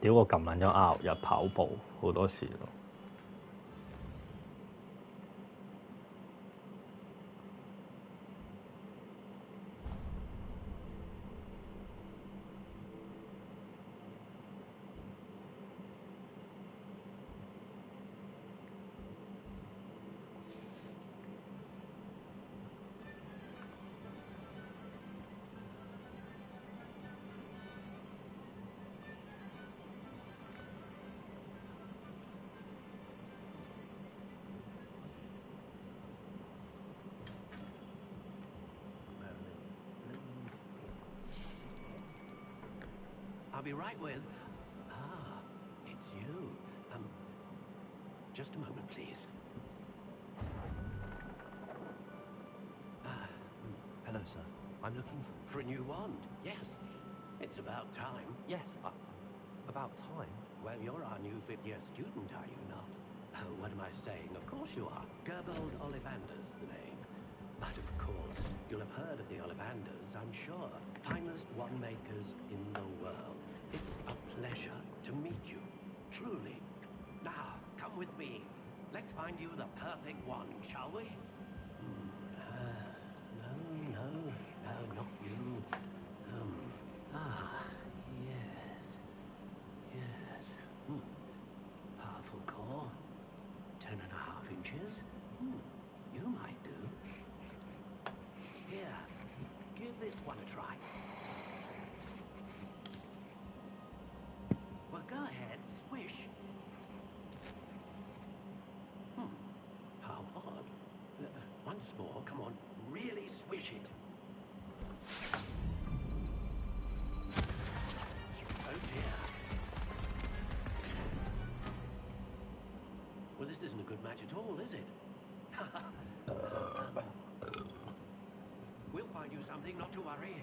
屌我撳撚咗 R 入跑步好多時咯。I'll be right with... Ah, it's you. Just a moment, please. Hello, sir. I'm looking For a new wand, yes. It's about time. Yes, about time? Well, you're our new fifth-year student, are you not? Oh, what am I saying? Of course you are. Gerbold Ollivander's the name. But of course, you'll have heard of the Ollivanders, I'm sure. Finest wand-makers in the world. It's a pleasure to meet you, truly. Now, come with me. Let's find you the perfect wand, shall we? No, not you. Yes. Powerful core. 10.5 inches. You might do. Here, give this one a try. Well, go ahead, swish. How odd. Once more, come on, really swish it. Oh dear. Well, this isn't a good match at all, is it? find you something, not to worry.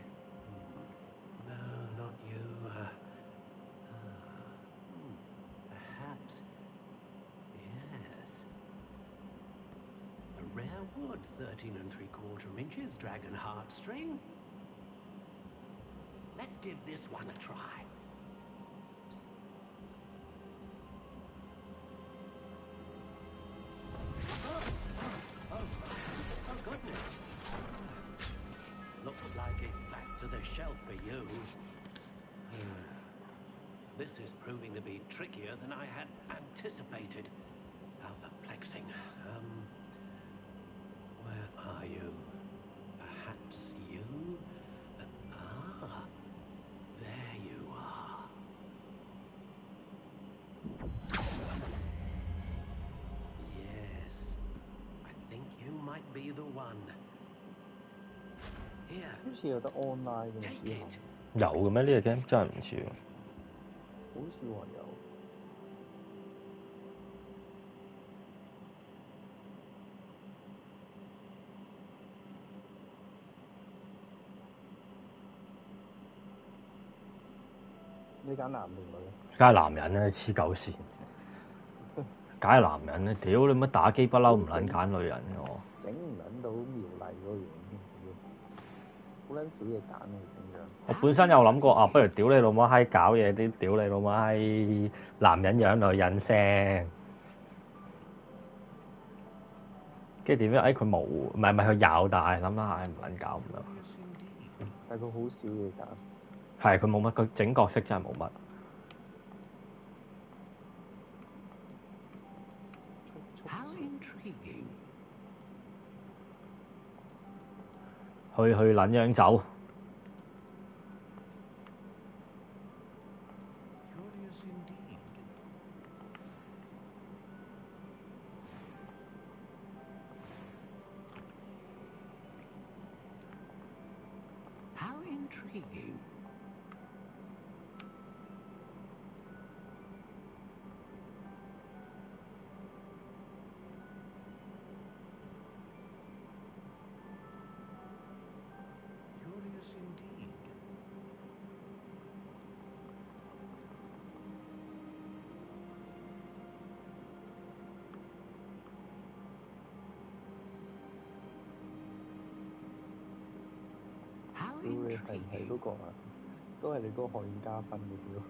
No, not you. Perhaps. Yes. A rare wood, 13 3/4 inches, dragon heartstring. Let's give this one a try. Oh, goodness. Looks like it's back to the shelf for you. This is proving to be trickier than I had anticipated. How perplexing. Where are you? Perhaps you? There you are. Yes. I think you might be the one. Here. 好似有得 online 嘅之後。有嘅咩？呢個 game 真係唔知喎。好似話有。你揀男定女？梗係男人啦，黐狗線。梗係男人啦！屌你乜打機不嬲唔撚揀女人嘅我。整唔撚到苗麗嗰個樣添，好撚少嘢揀去整樣。我本身有諗過啊，不如屌你老母閪搞嘢啲，屌你老母閪男人樣女人聲。跟住點知？佢冇，唔係佢有，但係諗下唔撚搞唔到。但係佢好少嘢揀。係佢冇乜，佢整角色真係冇乜。How intriguing. 去撚樣走。Curious indeed. How intriguing. Curious indeed. How 屌你係唔係嗰個啊？都係你嗰個可以加分嘅屌。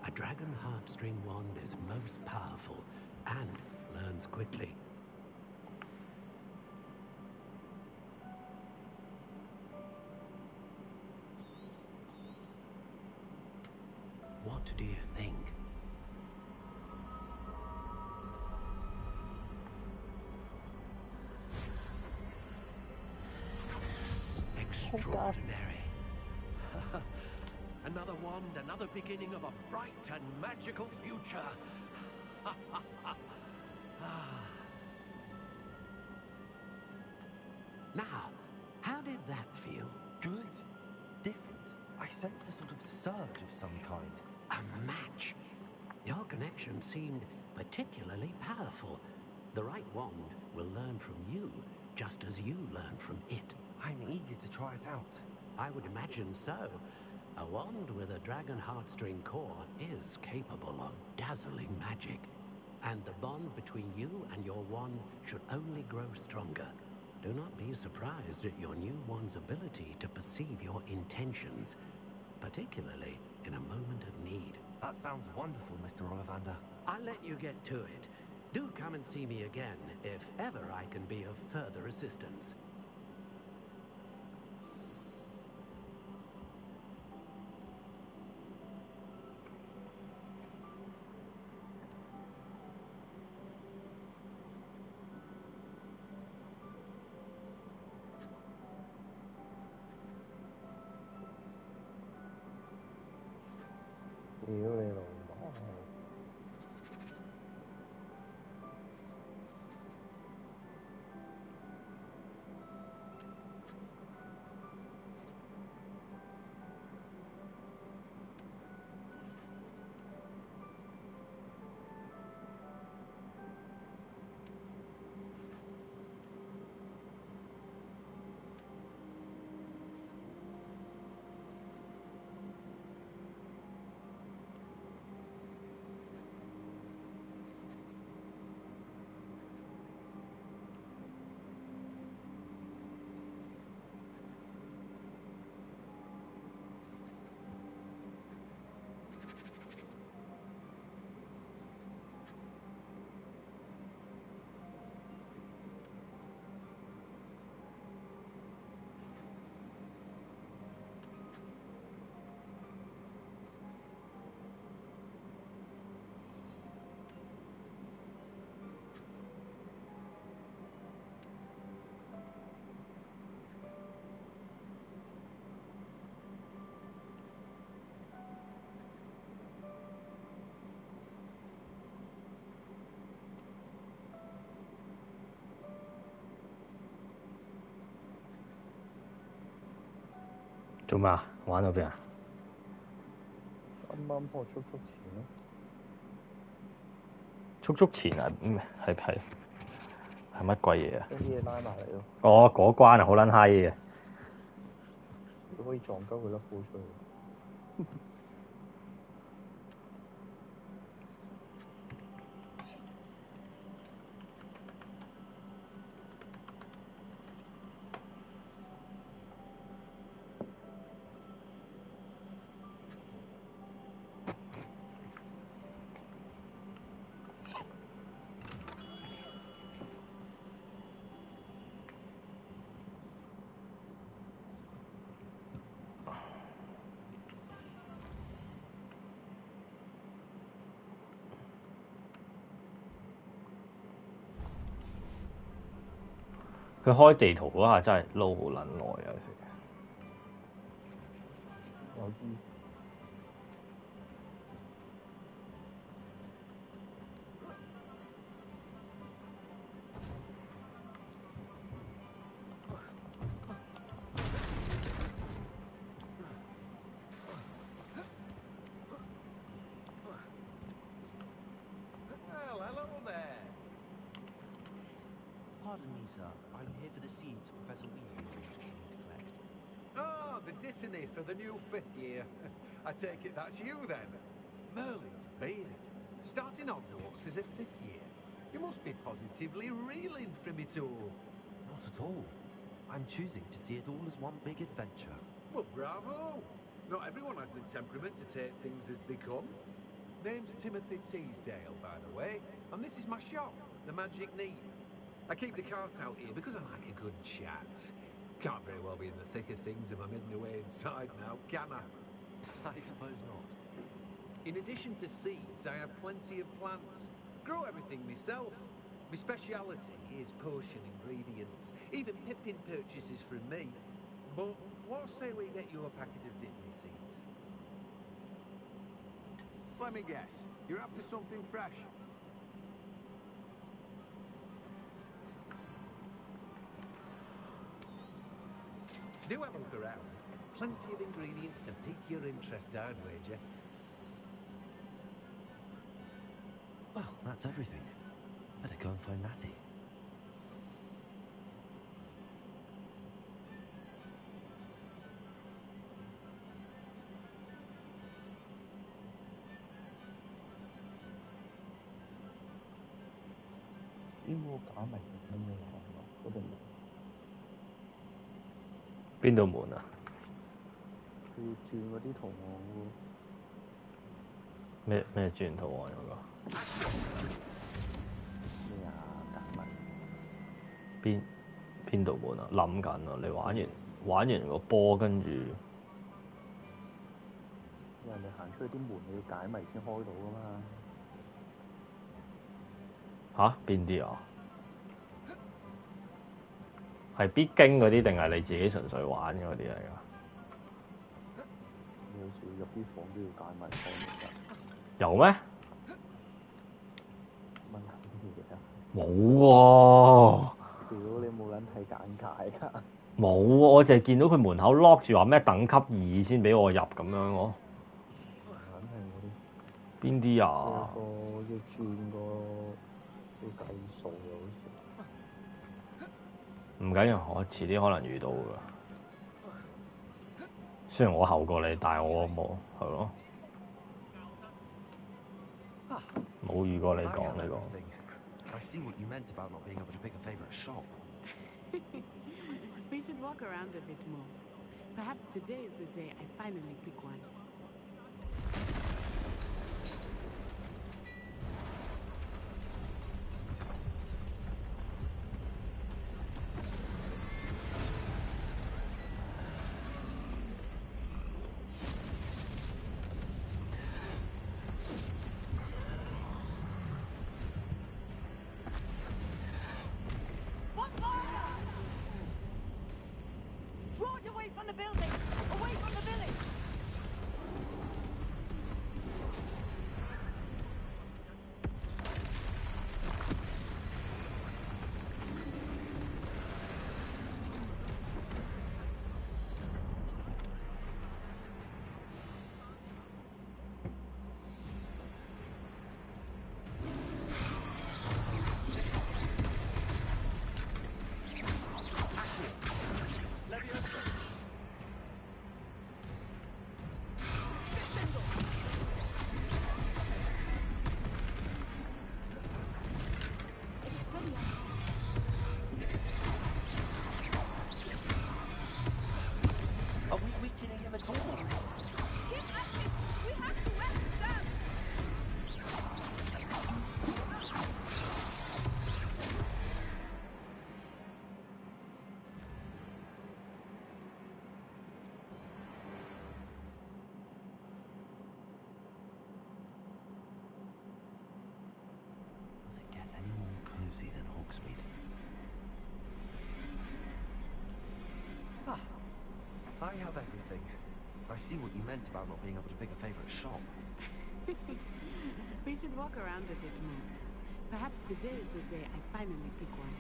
A dragon heartstring wand is most powerful and learns quickly. What do you think? Extraordinary. Another wand, another beginning of a bright and magical future. Now, how did that feel? Good. Different. I sensed a sort of surge of some kind. A match. Your connection seemed particularly powerful. The right wand will learn from you, just as you learn from it. I'm eager to try it out. I would imagine so. A wand with a dragon heartstring core is capable of dazzling magic. And the bond between you and your wand should only grow stronger. Do not be surprised at your new wand's ability to perceive your intentions, particularly in a moment of need. That sounds wonderful, Mr. Ollivander. I'll let you get to it. Do come and see me again if ever I can be of further assistance. 做咩啊？玩到邊啊？啱啱破速前咯。速前啊？係乜鬼嘢啊？將啲嘢拉埋嚟咯。哦，嗰關啊，好撚閪嘅。你可以撞鳩佢粒波出去。佢開地圖嗰下真係撈好撚耐啊！有啲。Pardon me, sir. I'm here for the seeds Professor Weasley arranged for me to collect. Ah, the dittany for the new 5th year. I take it that's you then. Merlin's beard. Starting Hogwarts as a 5th year. You must be positively reeling from it all. Not at all. I'm choosing to see it all as one big adventure. Well, bravo. Not everyone has the temperament to take things as they come. Name's Timothy Teasdale, by the way, and this is my shop, the Magic Neep. I keep the cart out here because I like a good chat. Can't very well be in the thick of things if I'm hidden away inside now, can I? I suppose not. In addition to seeds, I have plenty of plants. Grow everything myself. My speciality is potion ingredients. Even Pippin purchases from me. But what say we get you a packet of dittany seeds? Let me guess. You're after something fresh. Do have a look around. Plenty of ingredients to pique your interest, I'd wager. Well, that's everything. Better go and find Natty.邊度門啊？佢要轉嗰啲圖案喎。咩轉圖案嗰個？咩啊？解密。邊度門啊？諗緊啊！你玩完個波，跟住。因為你行出去啲門，你要解謎先開到㗎嘛。嚇？邊啲啊？係必經嗰啲定係你自己純粹玩嗰啲嚟㗎？你有時入啲房都要解密開㗎。有咩？問題嘅啫。冇喎。屌你冇撚睇簡介㗎。冇喎，我淨係見到佢門口 lock 住話咩等級2先俾我入咁樣喎。撚係嗰啲。邊啲啊？要轉個要計數嘅好似。唔緊要，我遲啲可能遇到㗎。雖然我後過你，但係我冇係咯，冇遇過你講呢個。I see what you meant about not being able to pick a favorite shop. We should walk around a bit more. Perhaps today is the day I finally pick one. Draw it away from the building! Away from the village! 誒 cozy than Hogsmeade. Ah, I have everything. I see what you meant about not being able to pick a favourite shop. We should walk around a bit more. Perhaps today is the day I finally pick one.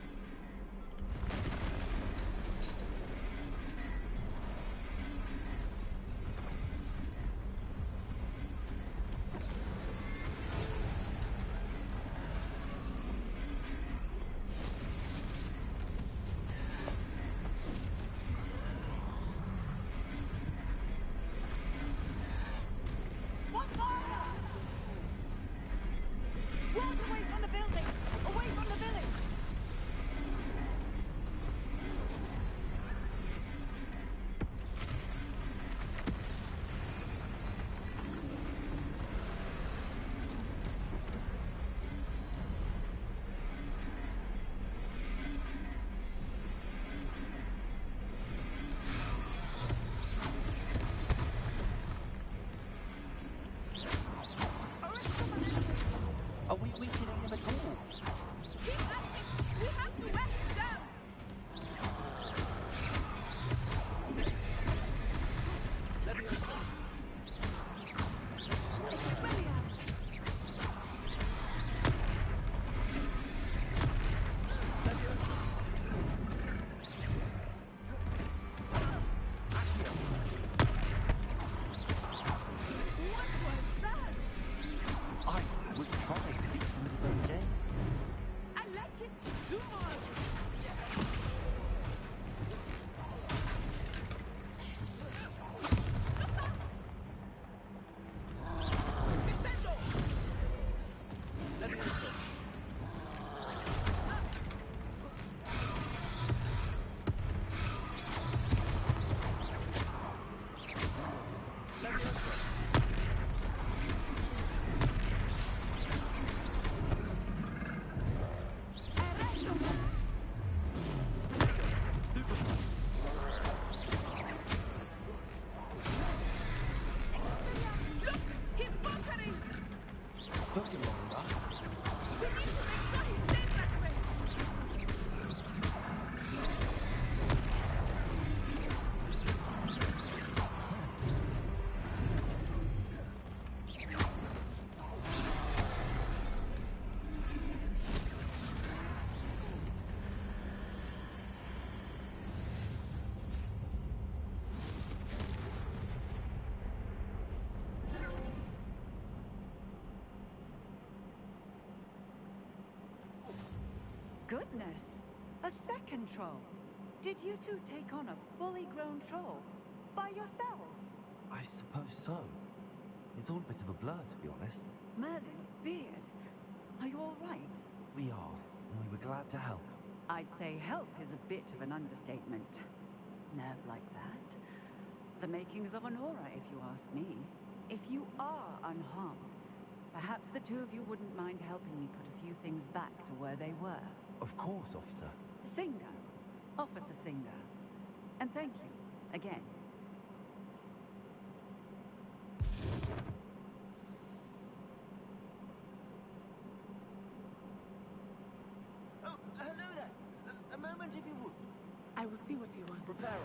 Are we weakening him at all? Keep at it! We have to wear him down! Goodness! A second troll. Did you two take on a fully grown troll? By yourselves? I suppose so. It's all a bit of a blur, to be honest. Merlin's beard. Are you all right? We are, and we were glad to help. I'd say help is a bit of an understatement. Nerve like that. The makings of an aura, if you ask me. If you are unharmed, perhaps the two of you wouldn't mind helping me put a few things back to where they were. Of course, officer. Singer. Officer Singer. And thank you, again. Oh, hello there. A moment if you would. I will see what he wants. Prepare.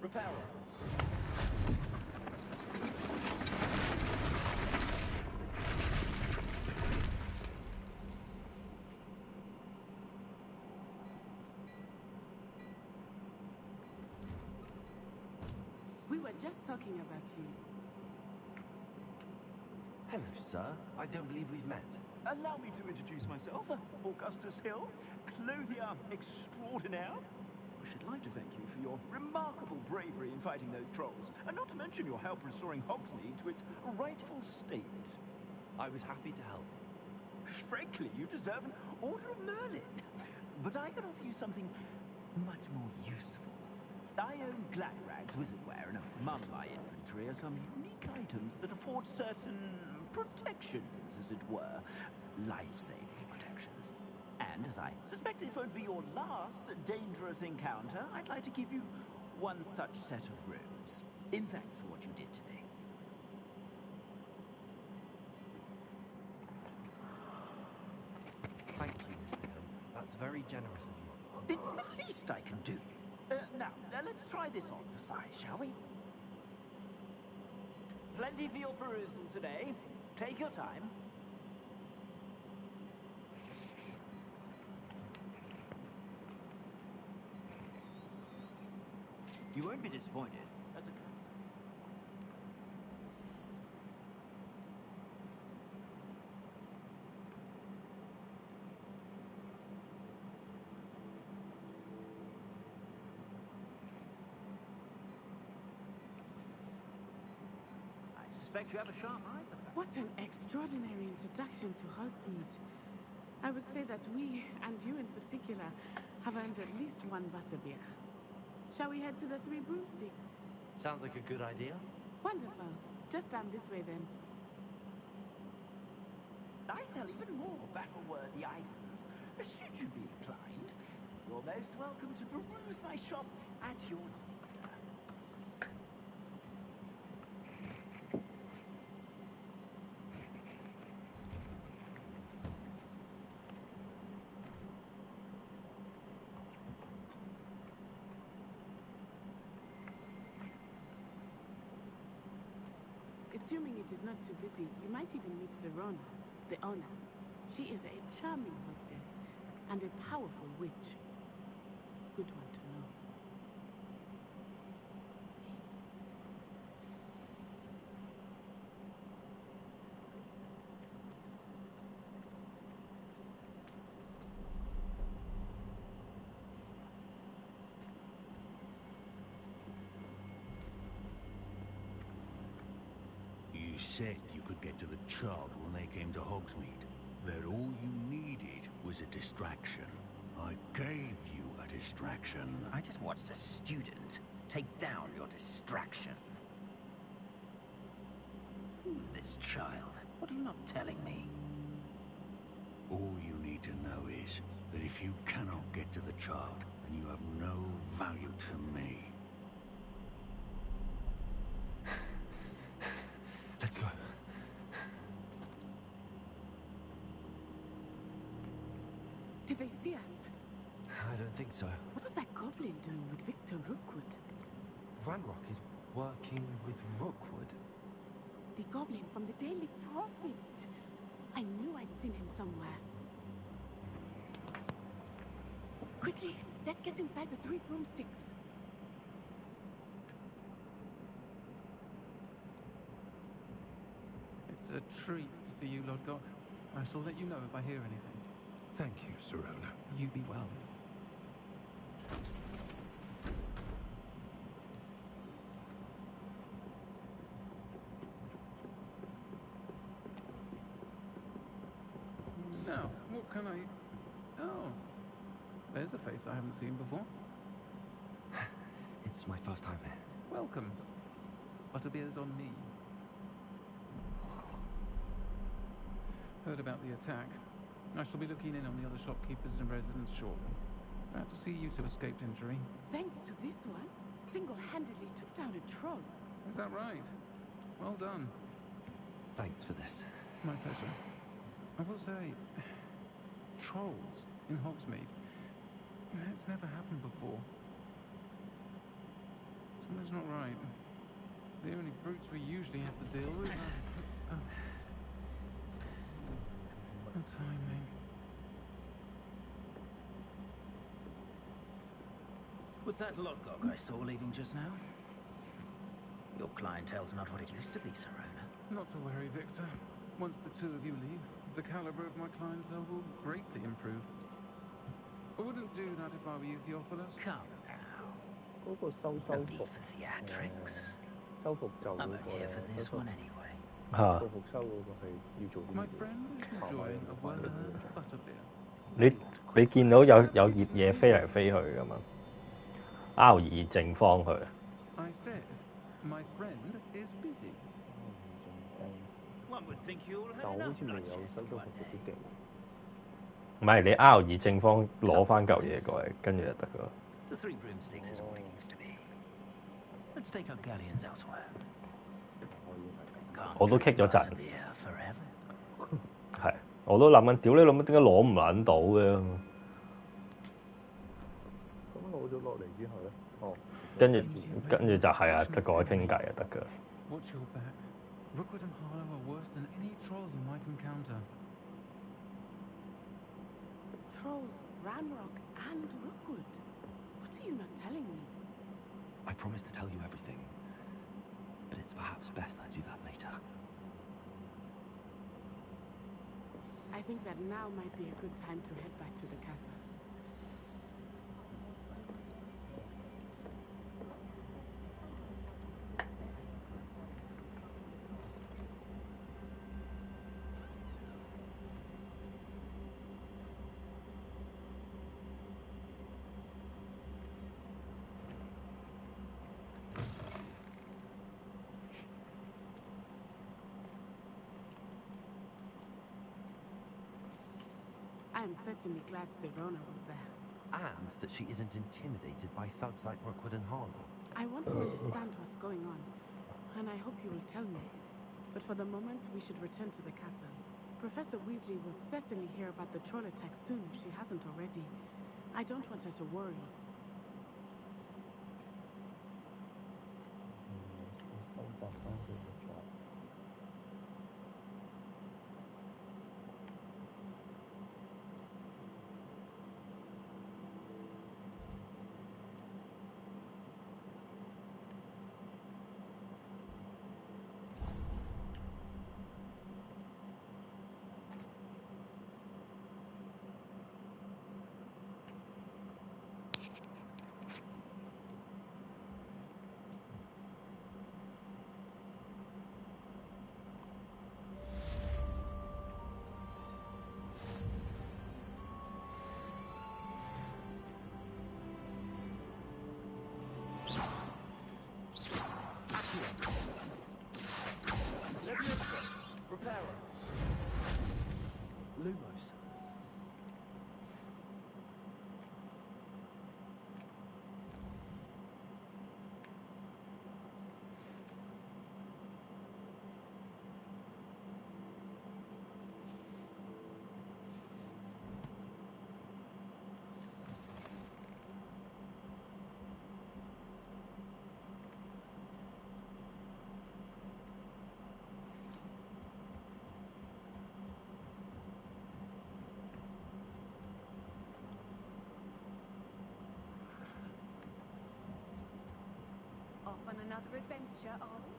Repairer. were just talking about you. Hello, sir. I don't believe we've met. Allow me to introduce myself, Augustus Hill, clothier extraordinaire. I should like to thank you for your remarkable bravery in fighting those trolls, and not to mention your help restoring Hogsmeade to its rightful state. I was happy to help. Frankly, you deserve an Order of Merlin. But I can offer you something much more useful. I own Gladrag's wizardware, and among my inventory are some unique items that afford certain protections, as it were. Life-saving protections. And as I suspect this won't be your last dangerous encounter, I'd like to give you one such set of robes, in thanks for what you did today. Thank you, Mr. Hill. That's very generous of you. It's the least I can do. Now, let's try this on for size, shall we? Plenty for your perusal today. Take your time. You won't be disappointed. That's okay. I suspect you have a sharp eye for that. What an extraordinary introduction to Hogsmeade. I would say that we, and you in particular, have earned at least one butterbeer. Shall we head to the Three Broomsticks? Sounds like a good idea. Wonderful. Just down this way then. I sell even more battle-worthy items. Should you be inclined, you're most welcome to peruse my shop at your leisure. Assuming it is not too busy, you might even meet Serona, the owner. She is a charming hostess and a powerful witch. Good one to know. You said you could get to the child when they came to Hogsmeade. That all you needed was a distraction. I gave you a distraction. I just watched a student take down your distraction. Who's this child? What are you not telling me? All you need to know is that if you cannot get to the child, then you have no value to me. Let's go. Did they see us? I don't think so. What was that goblin doing with Victor Rookwood? Ranrock is working with Rookwood. The goblin from the Daily Prophet. I knew I'd seen him somewhere. Quickly, let's get inside the Three Broomsticks. It's a treat to see you, Lodgok. I shall let you know if I hear anything. Thank you, Serona. You be well. Now, what can I... Oh, there's a face I haven't seen before. It's my first time here. Welcome. Butterbeer's on me. Heard about the attack. I shall be looking in on the other shopkeepers and residents shortly. Glad to see you two escaped injury. Thanks to this one, single-handedly took down a troll. Is that right? Well done. Thanks for this. My pleasure. I will say, trolls in Hogsmeade. It's never happened before. Something's not right. The only brutes we usually have to deal with are... No timing. Was that Lodgok I saw leaving just now? Your clientele's not what it used to be, Serona. Not to worry, Victor. Once the two of you leave, the caliber of my clientele will greatly improve. I wouldn't do that if I were you, Theophilus. Come now. 嗰個修 No 復 need for theatrics. 修復就 I'm 嗰 here for 個 this 修復 one anyway. 嚇 個復修嗰個係要做啲 My 乜嘢 friend is 查埋 enjoying a 翻嚟 well-earned butterbeer. 你見到有熱嘢飛嚟飛去噶嘛？R2正方佢。 I said, my friend is busy. One would think you all 但 had 我好 enough 似未有 bloodshed 修 for 修復 one 嗰 day. 啲勁。唔係你 R2正方攞翻嚿嘢過嚟，跟住就得噶啦。 The Three Broomsticks is what it used to be. Let's take our galleons elsewhere. 我都 kick 咗陣。 Beer forever. 係，我都諗緊，屌你諗乜點解攞唔撚到嘅？咁攞咗落嚟之後咧，哦，跟住就係啊，得過去傾偈就得噶。 Watch your back. Rookwood and Harlow are worse than any troll you might encounter. Trolls, Ranrock, and Rookwood. What are you not telling me? I promise to tell you everything, but it's perhaps best I do that later. I think that now might be a good time to head back to the castle. I am certainly glad Serona was there. And that she isn't intimidated by thugs like Rookwood and Harlow. I want to understand what's going on, and I hope you will tell me. But for the moment, we should return to the castle. Professor Weasley will certainly hear about the troll attack soon if she hasn't already. I don't want her to worry. 收集翻佢嘅作。Repairer. Lumos. Off on another adventure, are we? .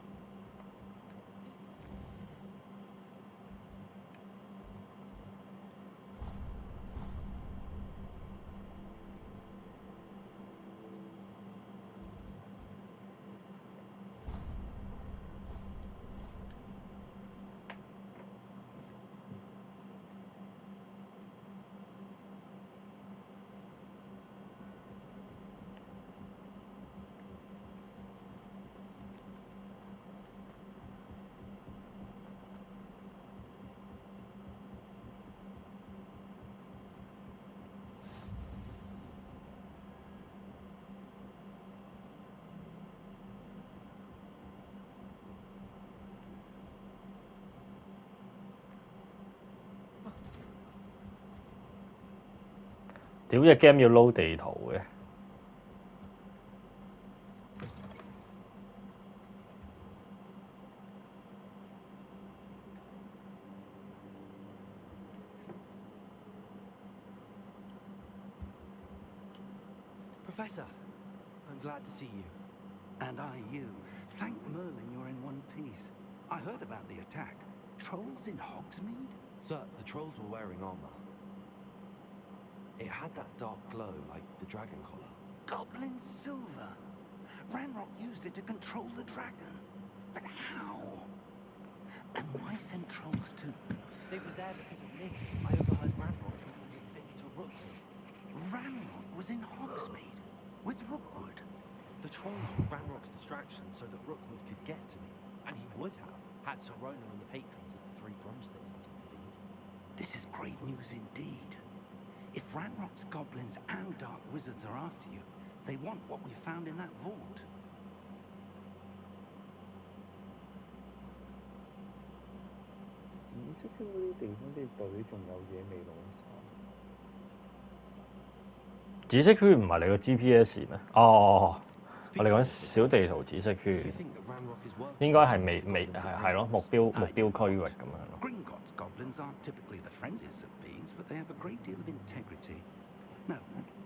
屌隻 game 要撈地圖嘅。Professor, I'm glad to see you. And I you. Thank Merlin you're in one piece. I heard about the attack. Trolls in Hogsmeade? Sir, the trolls were wearing armor. It had that dark glow like the dragon collar. Goblin silver. Ranrock used it to control the dragon. But how? And why send trolls too? They were there because of me. I overheard Ranrock talking with Victor Rookwood. Ranrock was in Hogsmeade with Rookwood. The trolls were Ranrock's distraction so that Rookwood could get to me. And he would have, had Sir Ronan and the patrons at the Three Broomsticks not intervened. This is great news indeed. If Ranrock's goblins and dark wizards are after you, they want what we found in that vault.紫色圈唔係你個 GPS 咩？哦，我哋講小地圖紫色圈，應該係未係咯目標區域咁樣咯。Gringotts goblins aren't typically the friendliest of beings, but they have a great deal of integrity. No,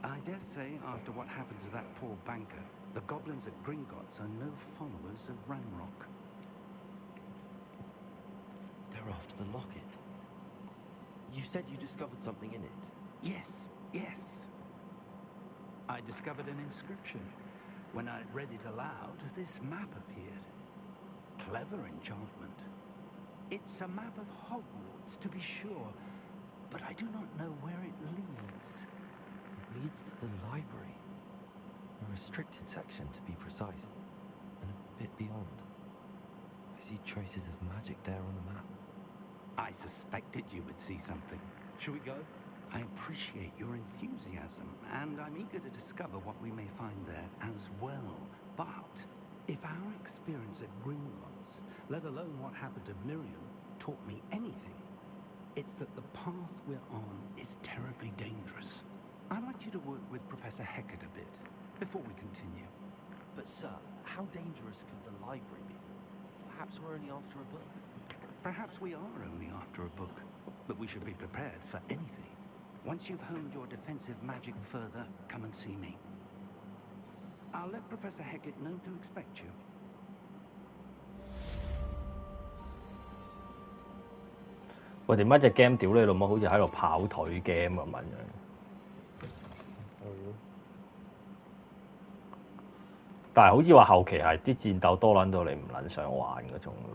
I dare say after what happened to that poor banker, the goblins at Gringotts are no followers of Ranrock. They're after the locket. You said you discovered something in it. Yes, yes. I discovered an inscription. When I read it aloud, this map appeared. Clever enchantment. It's a map of Hogwarts, to be sure, but I do not know where it leads. It leads to the library. A restricted section, to be precise, and a bit beyond. I see traces of magic there on the map. I suspected you would see something. Shall we go? I appreciate your enthusiasm, and I'm eager to discover what we may find there as well. But if our experience at Gringotts, let alone what happened to Miriam, taught me anything, it's that the path we're on is terribly dangerous. I'd like you to work with Professor Hecat a bit before we continue. But sir, how dangerous could the library be? Perhaps we're only after a book. Perhaps we are only after a book, but we should be prepared for anything. Once you've honed your defensive magic further, come and see me. I'll let Professor Hecat know to expect you. 喂，點解隻 game 屌你老母好似喺度跑腿 game 咁樣？但係好似話後期係啲戰鬥多撚到你唔撚想玩嗰種咯。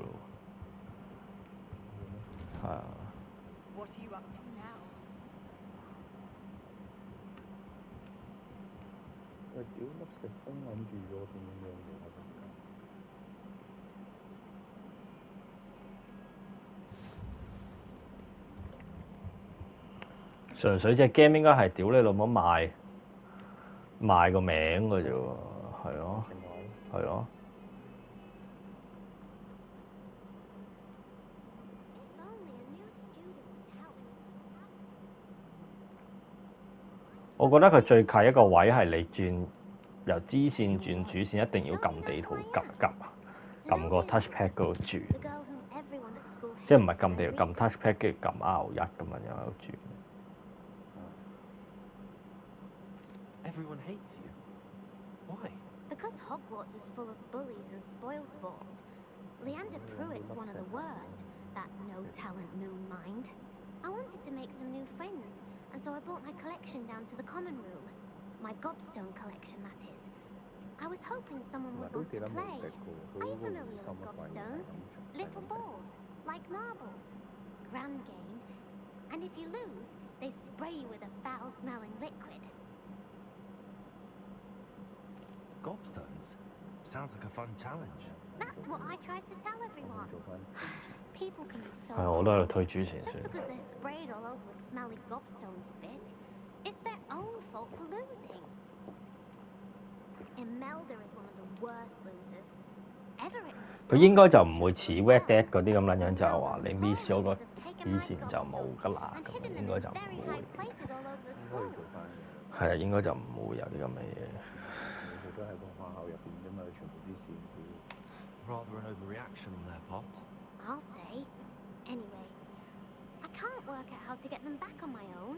係啊。What are you up to now? 喂，屌粒石燈諗住咗點樣嘅？純粹隻 game 應該係屌你老母賣個名嘅啫喎，係咯，係咯。我覺得佢最契一個位係你轉由支線轉主線，一定要撳地圖撳個 touchpad 嗰度轉，即係唔係撳地圖撳 touchpad 跟住撳 R1咁樣喺度轉。Everyone hates you. Why? Because Hogwarts is full of bullies and spoilsports. Leander Pruitt's one of the worst, that no-talent moon mind. I wanted to make some new friends, and so I brought my collection down to the common room. My gobstone collection, that is. I was hoping someone would want to play. Are you familiar with gobstones? Little balls, like marbles. Grand game. And if you lose, they spray you with a foul-smelling liquid. Gobstones? Sounds like a fun challenge. That's what I tried to tell everyone. People can be so 係，我都喺度推主線 just 先。 because they're sprayed all over with smelly gobstone spit. It's their own fault for losing. Imelda is one of the worst losers. Everett and 佢應該就唔會似 Red Dead 嗰啲咁撚樣，就係話你 miss 咗個支線就冇㗎啦，咁樣應該就唔會。 places all over the school. 係啊，應該就唔會有啲咁嘅嘢。 都喺個學校入邊啫嘛，全部啲線。 Rather an overreaction on their part. I'll say. Anyway, I can't work out how to get them back on my own.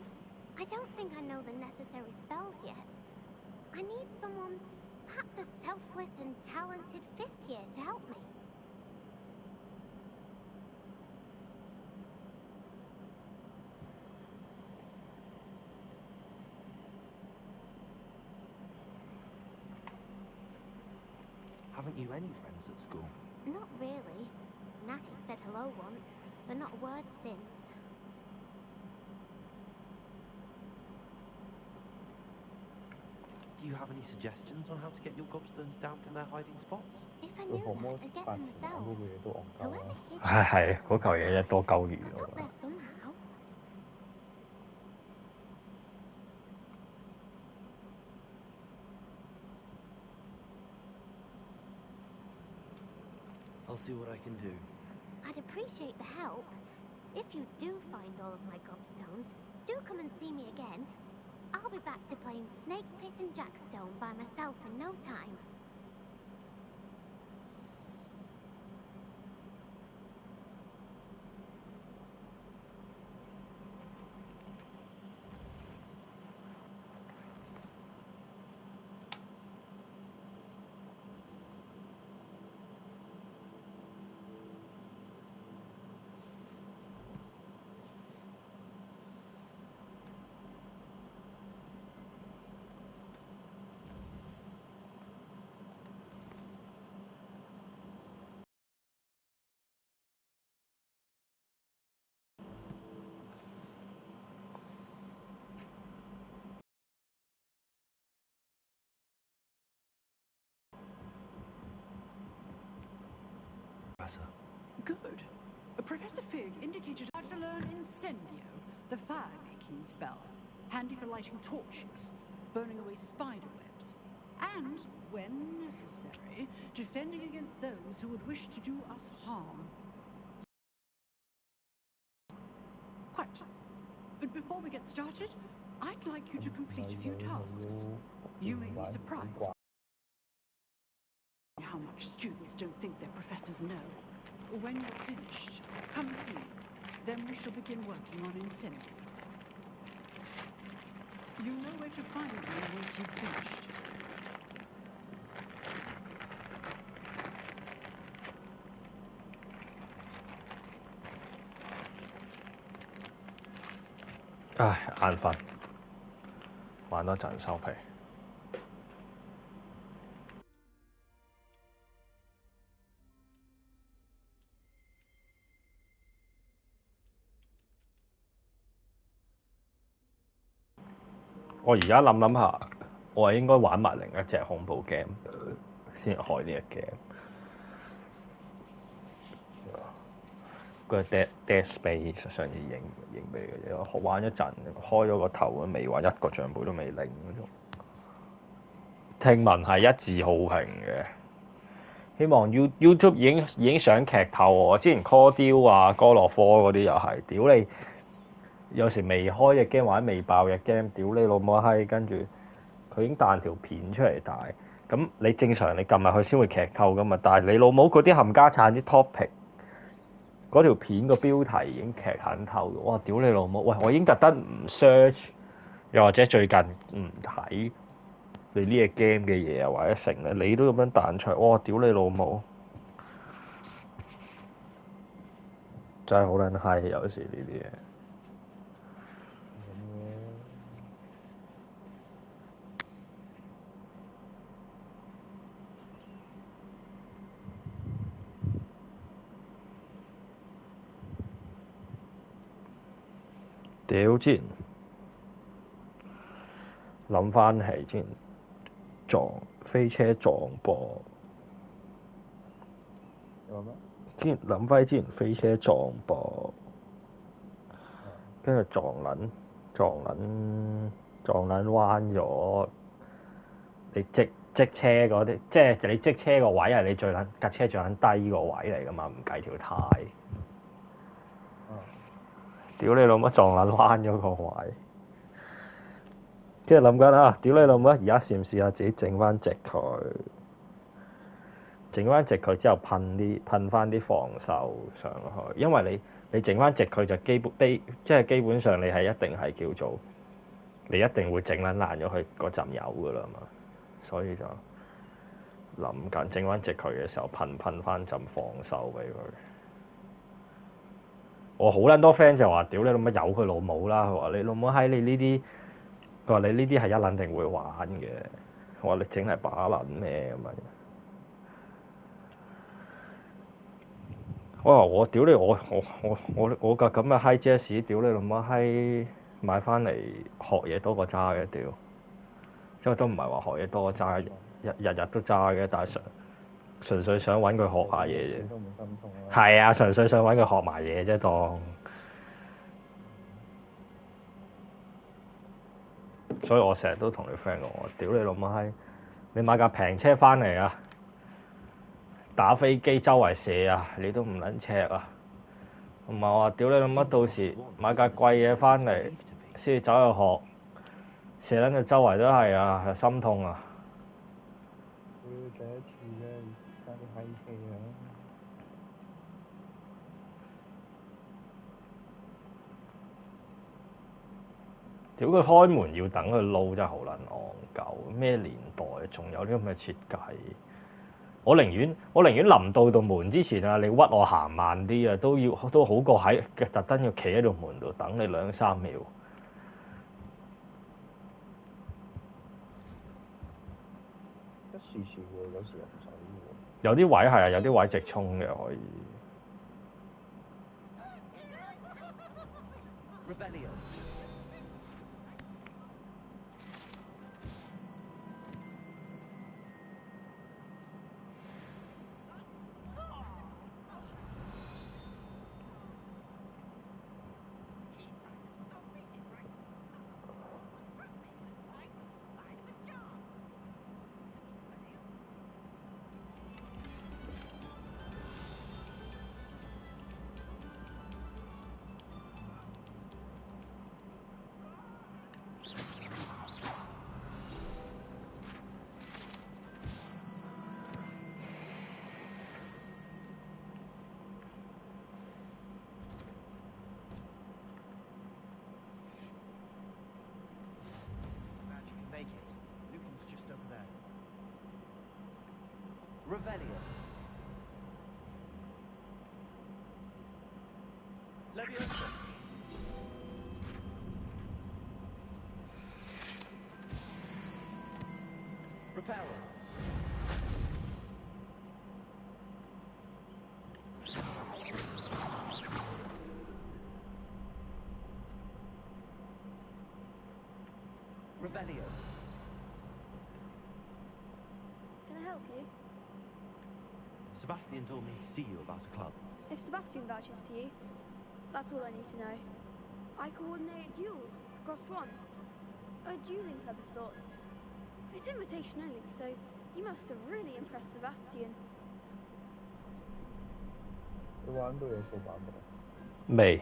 I don't think I know the necessary spells yet. I need someone Perhaps a selfless and talented fifth year to help me. Haven't you any friends at school? Not really. Natty said hello once, but not a word since. Do you have any suggestions on how to get your gobstones down from their hiding spots? If I knew that, I'd get them myself. Whoever hid 係嗰嚿嘢多鳩魚 got up there somehow. I'll see what I can do. I'd appreciate the help. If you do find all of my gobstones, do come and see me again. I'll be back to playing Snake Pit and Jackstone by myself in no time. Good. Professor Fig indicated how to learn Incendio, the fire-making spell, handy for lighting torches, burning away spider webs, and, when necessary, defending against those who would wish to do us harm. Quite. But before we get started, I'd like you to complete a few tasks. You may be surprised how much students don't think their professors know. When you're finished, come see me. Then we shall begin working on Incendio. You know where to find me once you've finished.唉，眼瞓，玩多陣收皮。我而家諗下，我係應該玩埋另一隻恐怖 game 先開呢隻 game。個 Dead Space 上次影俾嘅啫，玩一陣，開咗個頭都未玩，一個帳簿都未領嗰種。聽聞係一致好評嘅，希望 YouTube 已經想劇透我。之前 Call 雕啊、哥洛科嗰啲又係，屌你！有時未開隻 game 或者未爆隻 game， 屌你老母閪，跟住佢已經彈條片出嚟大，咁你正常你撳入去先會劇透噶嘛，但係你老母嗰啲冚家產啲 topic， 嗰條片個標題已經劇很透，哇！屌你老母，喂！我已經特登唔 search， 又或者最近唔睇你呢隻 game 嘅嘢啊，或者成咧，你都咁樣彈出嚟，哇！屌你老母，真係好撚閪，有時呢啲嘢。屌！之前諗翻起之前飛車撞波，之前諗翻起之前飛車撞波，跟住撞撚彎咗。你即車嗰啲，即係你即車個位係你最撚架車最撚低個位嚟噶嘛，唔計條軚。屌你老母撞撚彎咗個位，跟住諗緊啊！屌你老母，而家試唔試下自己整翻直佢，整翻直佢之後噴翻啲防鏽上去，因為你整翻直佢就基本上你係一定係叫做你一定會整撚爛咗佢嗰陣油噶啦嘛，所以就諗緊整翻直佢嘅時候噴翻陣防守俾佢。我好撚多 friend 就話：屌你老母由佢老母啦！佢話你老母閪你呢啲，佢話你呢啲係一撚定會玩嘅。我話你整係把撚咩咁樣？我話我屌你我架咁嘅閪 Jazz 屌你老母閪買翻嚟學嘢多過揸嘅屌，即係都唔係話學嘢多過揸，日都揸嘅，但係純粹想揾佢學下嘢啫。係啊，純粹想揾佢學埋嘢啫，當。所以我成日都同你 friend 講，我屌你老母閪，你買架平車翻嚟啊！打飛機周圍射啊，你都唔撚尺啊！同埋我話屌你老母，到時買架貴嘢翻嚟先至走去學，射撚到周圍都係啊，係心痛啊！第一次啫，揸啲閪車啊！屌佢開門要等佢撈真係好撚戇鳩，咩年代仲有啲咁嘅設計？我寧願臨到道門之前啊，你屈我行慢啲啊，都好過喺特登要企喺度門度等你2-3秒。一時時喎，有時又唔使喎。有啲位係啊，有啲位直衝嘅可以。Revelio. Leviosa. Reparo. Revelio. Can I help you? Sebastian told me to see you about a club. If Sebastian vouches for you, that's all I need to know. I coordinate duels for crossed ones. A dueling club of sorts. It's invitation only, so you must have really impressed Sebastian. 你玩到有數版未？未。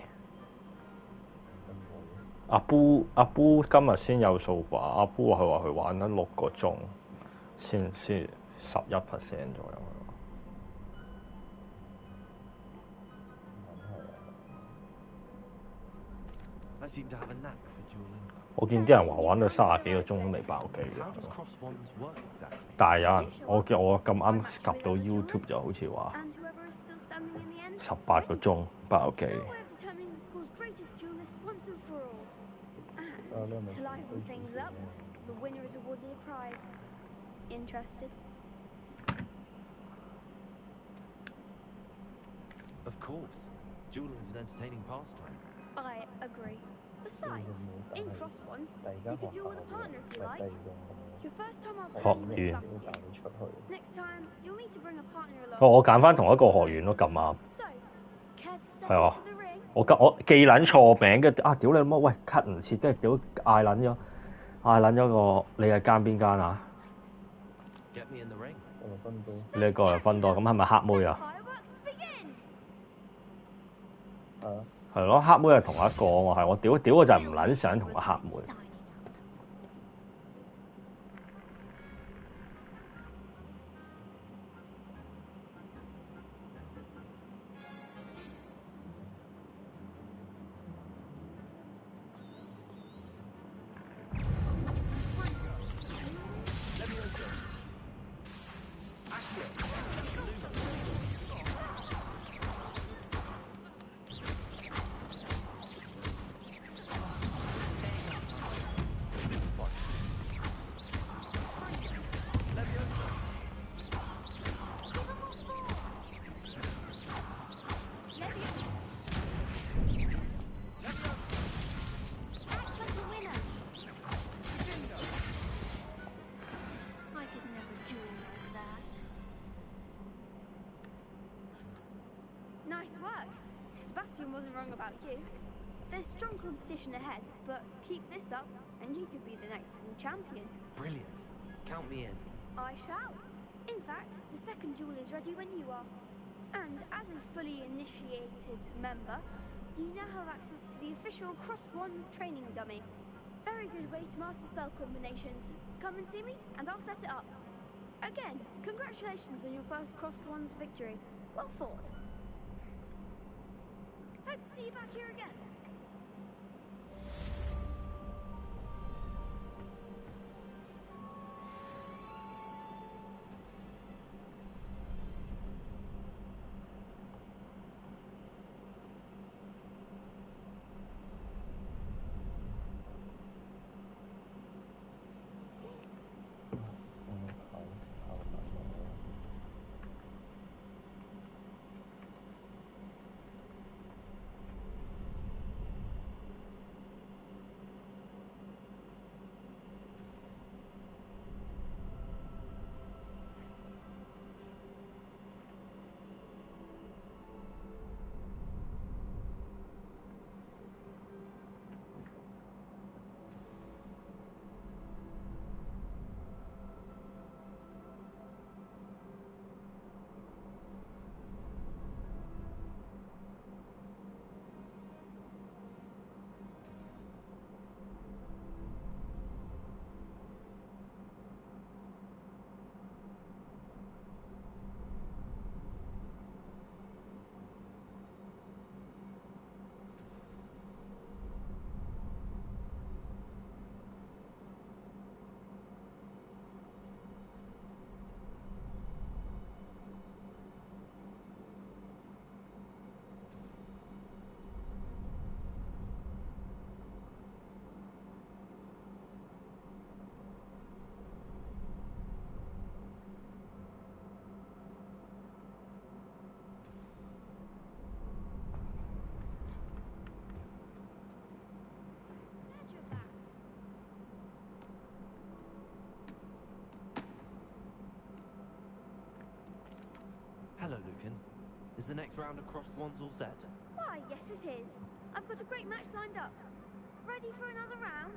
阿 Boo 今日先有數版，阿 Boo 佢話佢玩得6個鐘，先11% 左右。I seem to have a knack for dueling. 我見啲人話玩到30幾個鐘都未爆機嘅，但係有人我咁啱及到 YouTube 就好似話18個鐘爆機。To liven things up, the winner is awarded a prize. Interested? Of course. Dueling's an entertaining pastime. I agree. Besides, in crossed ones, you could duel with a partner if you like. Your first time I'll play with Sebastian. Next time, you'll need to bring a partner along. 我揀翻同一個學院咯，咁啱。係啊，我記撚錯名嘅啊！屌你老母，喂 cut 唔切，跟住屌嗌撚咗個你係間邊間啊？你個係分多，咁係咪黑妹啊？係咯，黑妹係同一個喎，係我屌我就係唔撚想同個黑妹。Lucan wasn't wrong about you. There's strong competition ahead, but keep this up and you could be the next school champion. Brilliant. Count me in. I shall. In fact, the second duel is ready when you are. And as a fully initiated member, you now have access to the official Crossed Wands training dummy. Very good way to master spell combinations. Come and see me, and I'll set it up. Again, congratulations on your first Crossed Wands victory. Well fought. Hope to see you back here again. Hello, Lucan. Is the next round of Crossed Wands all set? Why, yes it is. I've got a great match lined up. Ready for another round?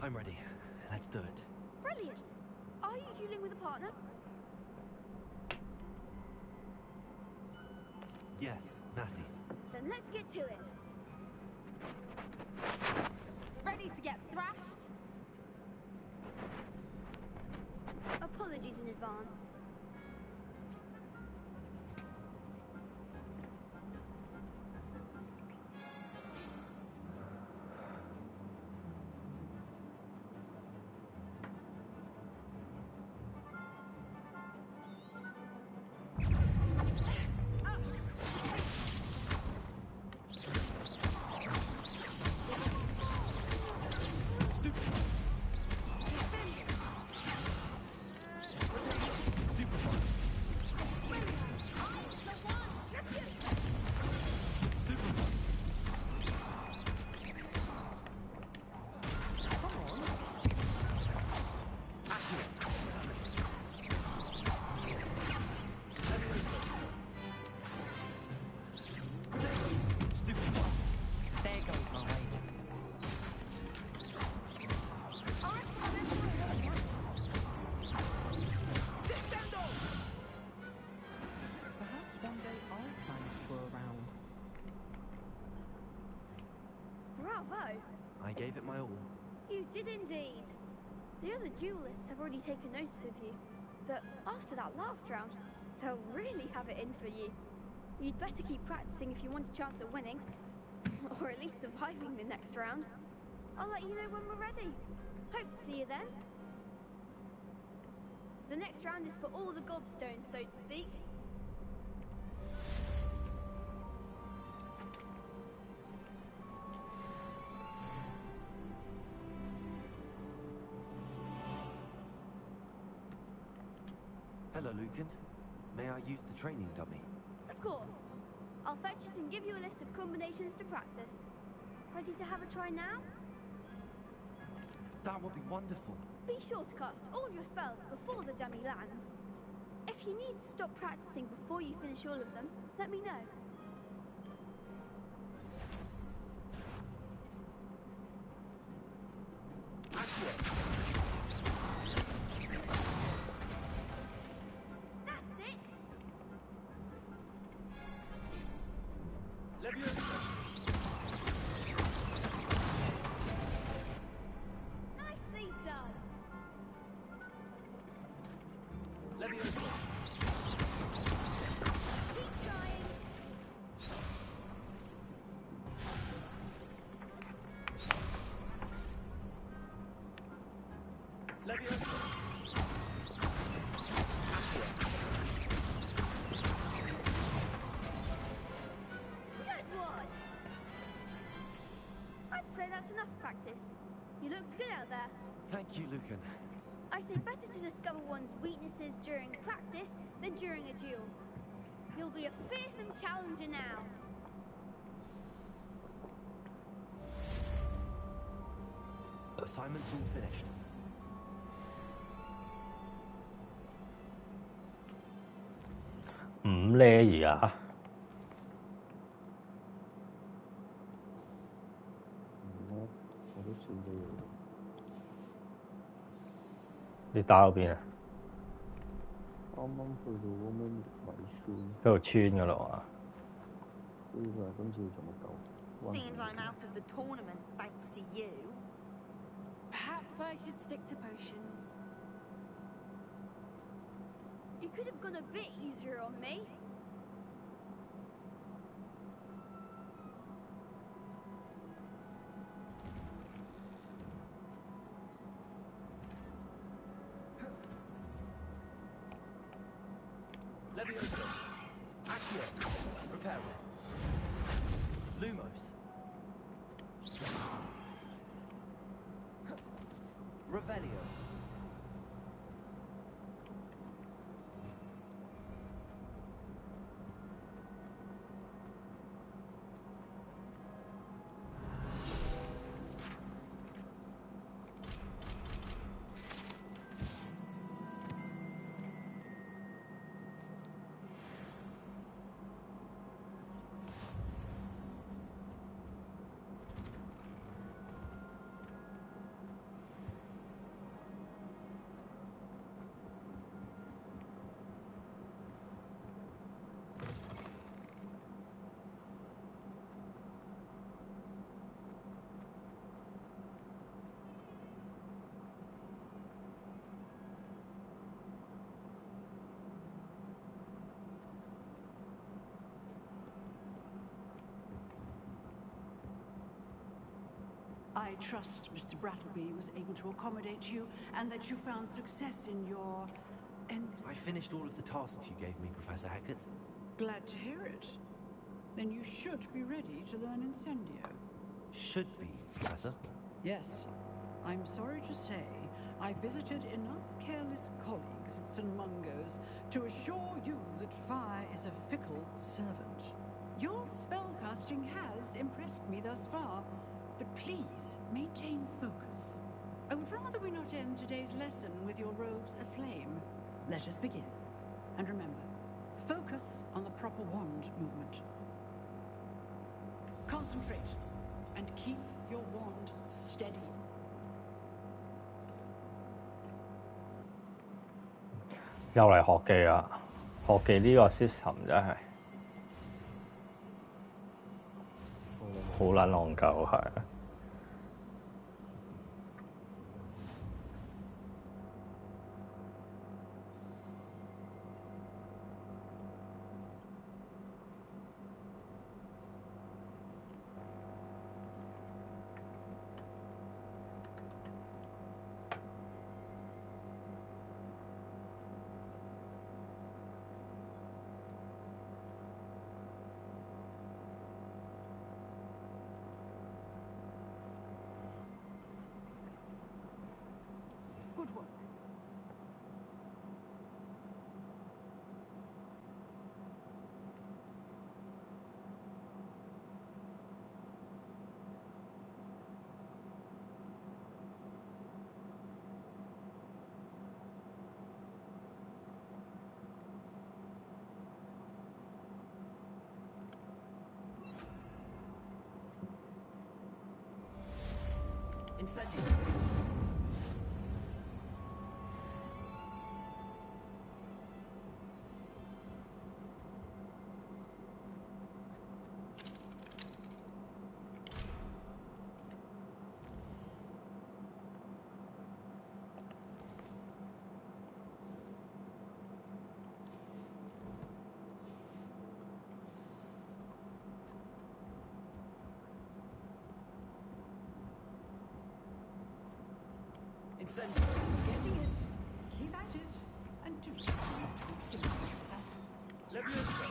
I'm ready. Let's do it. Brilliant. Are you dueling with a partner? Yes, Natty. Then let's get to it. Ready to get thrashed? Apologies in advance. I gave it my all. You did indeed. The other duelists have already taken notice of you, but after that last round, they'll really have it in for you. You'd better keep practicing if you want a chance at winning, or at least surviving the next round. I'll let you know when we're ready. Hope to see you then. The next round is for all the gobstones, so to speak. Hello, Lucan. May I use the training dummy? Of course. I'll fetch it and give you a list of combinations to practice. Ready to have a try now? That would be wonderful. Be sure to cast all your spells before the dummy lands. If you need to stop practicing before you finish all of them, let me know. That's it! Nicely done! Keep trying! Good one! I'd say that's enough practice. You looked good out there. Thank you, Lucan. I say better to discover one's weaknesses during practice than during a duel. You'll be a fearsome challenger now. Assignment's all finished. Layer 我都少咗嘢。你打到邊啊？啱啱去到嗰咩米村。嗰度穿㗎啦嘛。所以佢話今次要做乜狗？ Seems I'm out of the tournament thanks to you. Perhaps I should stick to potions. You could have gone a bit easier on me. Leviosa. Accio. Reparo. Lumos. Revelio. I trust Mr. Brattleby was able to accommodate you and that you found success in your... I finished all of the tasks you gave me, Professor Hackett. Glad to hear it. Then you should be ready to learn Incendio. Should be, Professor. Yes. I'm sorry to say, I visited enough careless colleagues at St. Mungo's to assure you that fire is a fickle servant. Your spellcasting has impressed me thus far, but please maintain focus. I would rather we not end today's lesson with your robes aflame. Let us begin. And remember, focus on the proper wand movement. Concentrate and keep your wand steady. 又嚟學技啦！學技呢個 system 真係好撚戇鳩，係。Good work. Incendio. Incendio. Getting it. Keep at it. And do something to extinguish yourself. Levioso.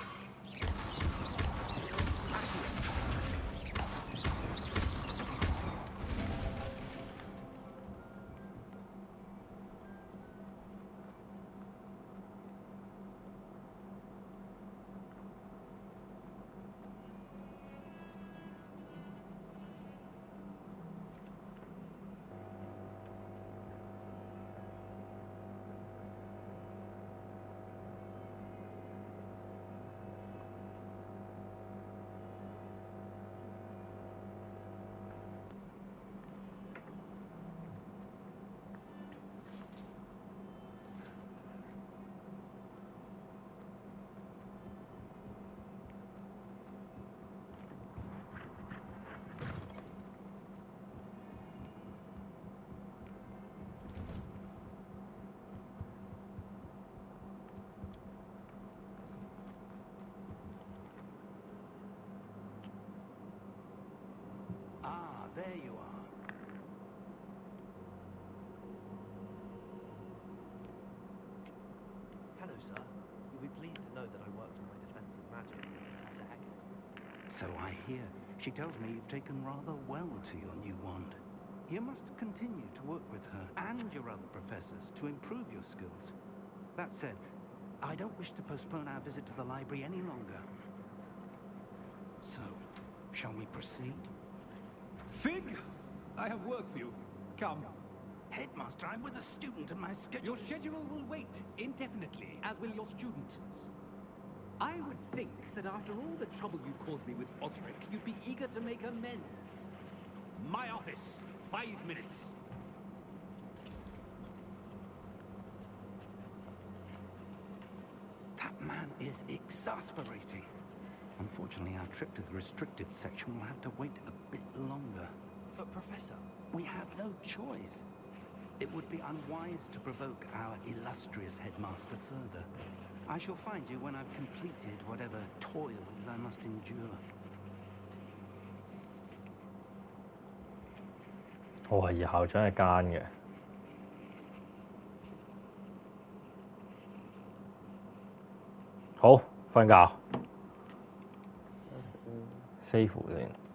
There you are. Hello, sir. You'll be pleased to know that I worked on my defensive magic with Professor Eckert. So I hear. She tells me you've taken rather well to your new wand. You must continue to work with her and your other professors to improve your skills. That said, I don't wish to postpone our visit to the library any longer. So, shall we proceed? Fig! I have work for you. Come. Headmaster, I'm with a student and my schedule... Your schedule will wait indefinitely, as will your student. I would think that after all the trouble you caused me with Osric, you'd be eager to make amends. My office, 5 minutes. That man is exasperating. Unfortunately, our trip to the restricted section will have to wait a bit longer. But, Professor... We have no choice. It would be unwise to provoke our illustrious headmaster further. I shall find you when I've completed whatever toils I must endure. 我懷疑校長係奸嘅。好，瞓覺。save 先。